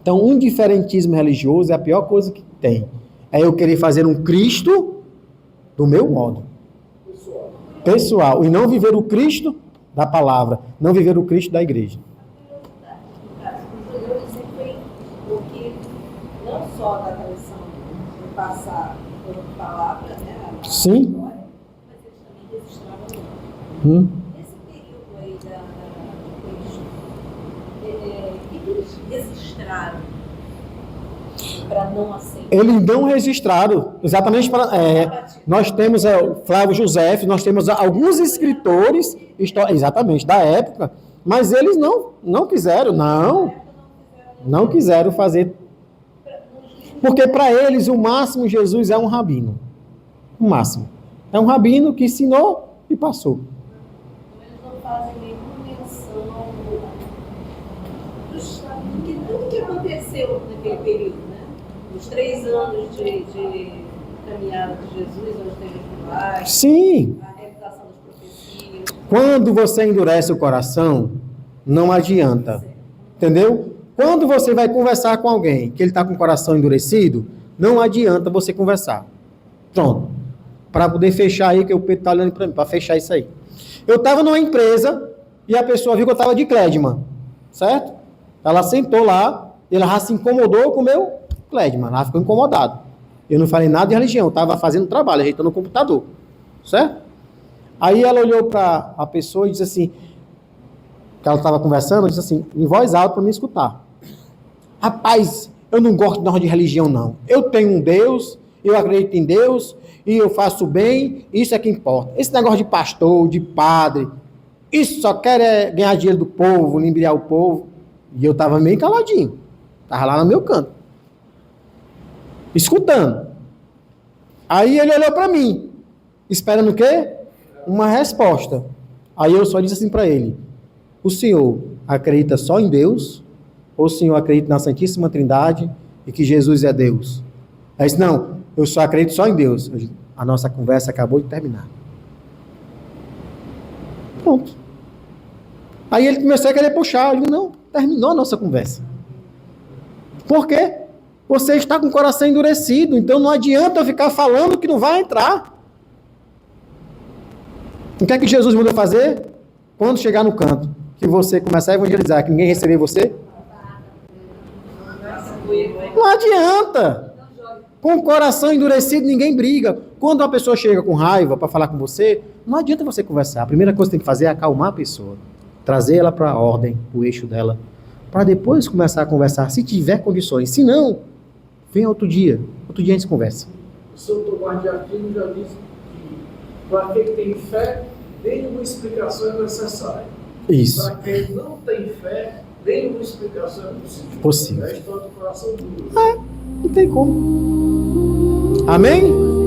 Então, um diferentismo religioso é a pior coisa que tem. É eu querer fazer um Cristo do meu modo. Pessoal. E não viver o Cristo da palavra. Não viver o Cristo da igreja. O judeu sempre foi o que, não só da tradição de passar por palavra, né? Sim. História, mas eles também registravam. Nesse período aí do Cristo, o que eles registraram para não aceitar? Eles não registraram, exatamente para... nós temos Flávio José, nós temos alguns escritores, exatamente, da época, mas eles não quiseram, não quiseram fazer, porque para eles o máximo Jesus é um rabino, o máximo. É um rabino que ensinou e passou. Eles não fazem nenhuma menção do que aconteceu naquele período, né? Os 3 anos de caminhada de Jesus aos tempos. Sim. A realização das profecias. Quando você endurece o coração, não adianta. Entendeu? Quando você vai conversar com alguém que ele está com o coração endurecido, não adianta você conversar. Pronto. Para poder fechar aí, que o Pedro está olhando para mim, para fechar isso aí. Eu estava numa empresa e a pessoa viu que eu estava de Clédman, certo? Ela sentou lá, ela já se incomodou com o meu Clédman, ela ficou incomodada. Eu não falei nada de religião, eu estava fazendo trabalho, ajeitando o computador, certo? Aí ela olhou para a pessoa e disse assim, que ela estava conversando, disse assim, em voz alta para me escutar. Rapaz, eu não gosto de religião não. Eu tenho um Deus, eu acredito em Deus, e eu faço bem, isso é que importa. Esse negócio de pastor, de padre, isso só quer ganhar dinheiro do povo, limbriar o povo. E eu estava meio caladinho, estava lá no meu canto, escutando. Aí ele olhou para mim, esperando o quê? Uma resposta. Aí eu só disse assim para ele, o senhor acredita só em Deus? Ou o senhor acredita na Santíssima Trindade e que Jesus é Deus? Aí disse, não, eu só acredito só em Deus. Eu disse, a nossa conversa acabou de terminar. Pronto. Aí ele começou a querer puxar. Eu disse, não, terminou a nossa conversa. Por quê? Você está com o coração endurecido, então não adianta eu ficar falando que não vai entrar. O que é que Jesus mandou fazer? Quando chegar no canto, que você começar a evangelizar, que ninguém receber você? Não adianta. Com o coração endurecido, ninguém briga. Quando uma pessoa chega com raiva para falar com você, não adianta você conversar. A primeira coisa que tem que fazer é acalmar a pessoa. Trazer ela para a ordem, o eixo dela. Para depois começar a conversar, se tiver condições. Se não, vem outro dia. Outro dia a gente conversa. São Tomás de Aquino já disse que para quem tem fé, nenhuma explicação é necessária. Isso. Para quem não tem fé, nenhuma explicação é possível. É a história do coração duro. Não tem como. Amém?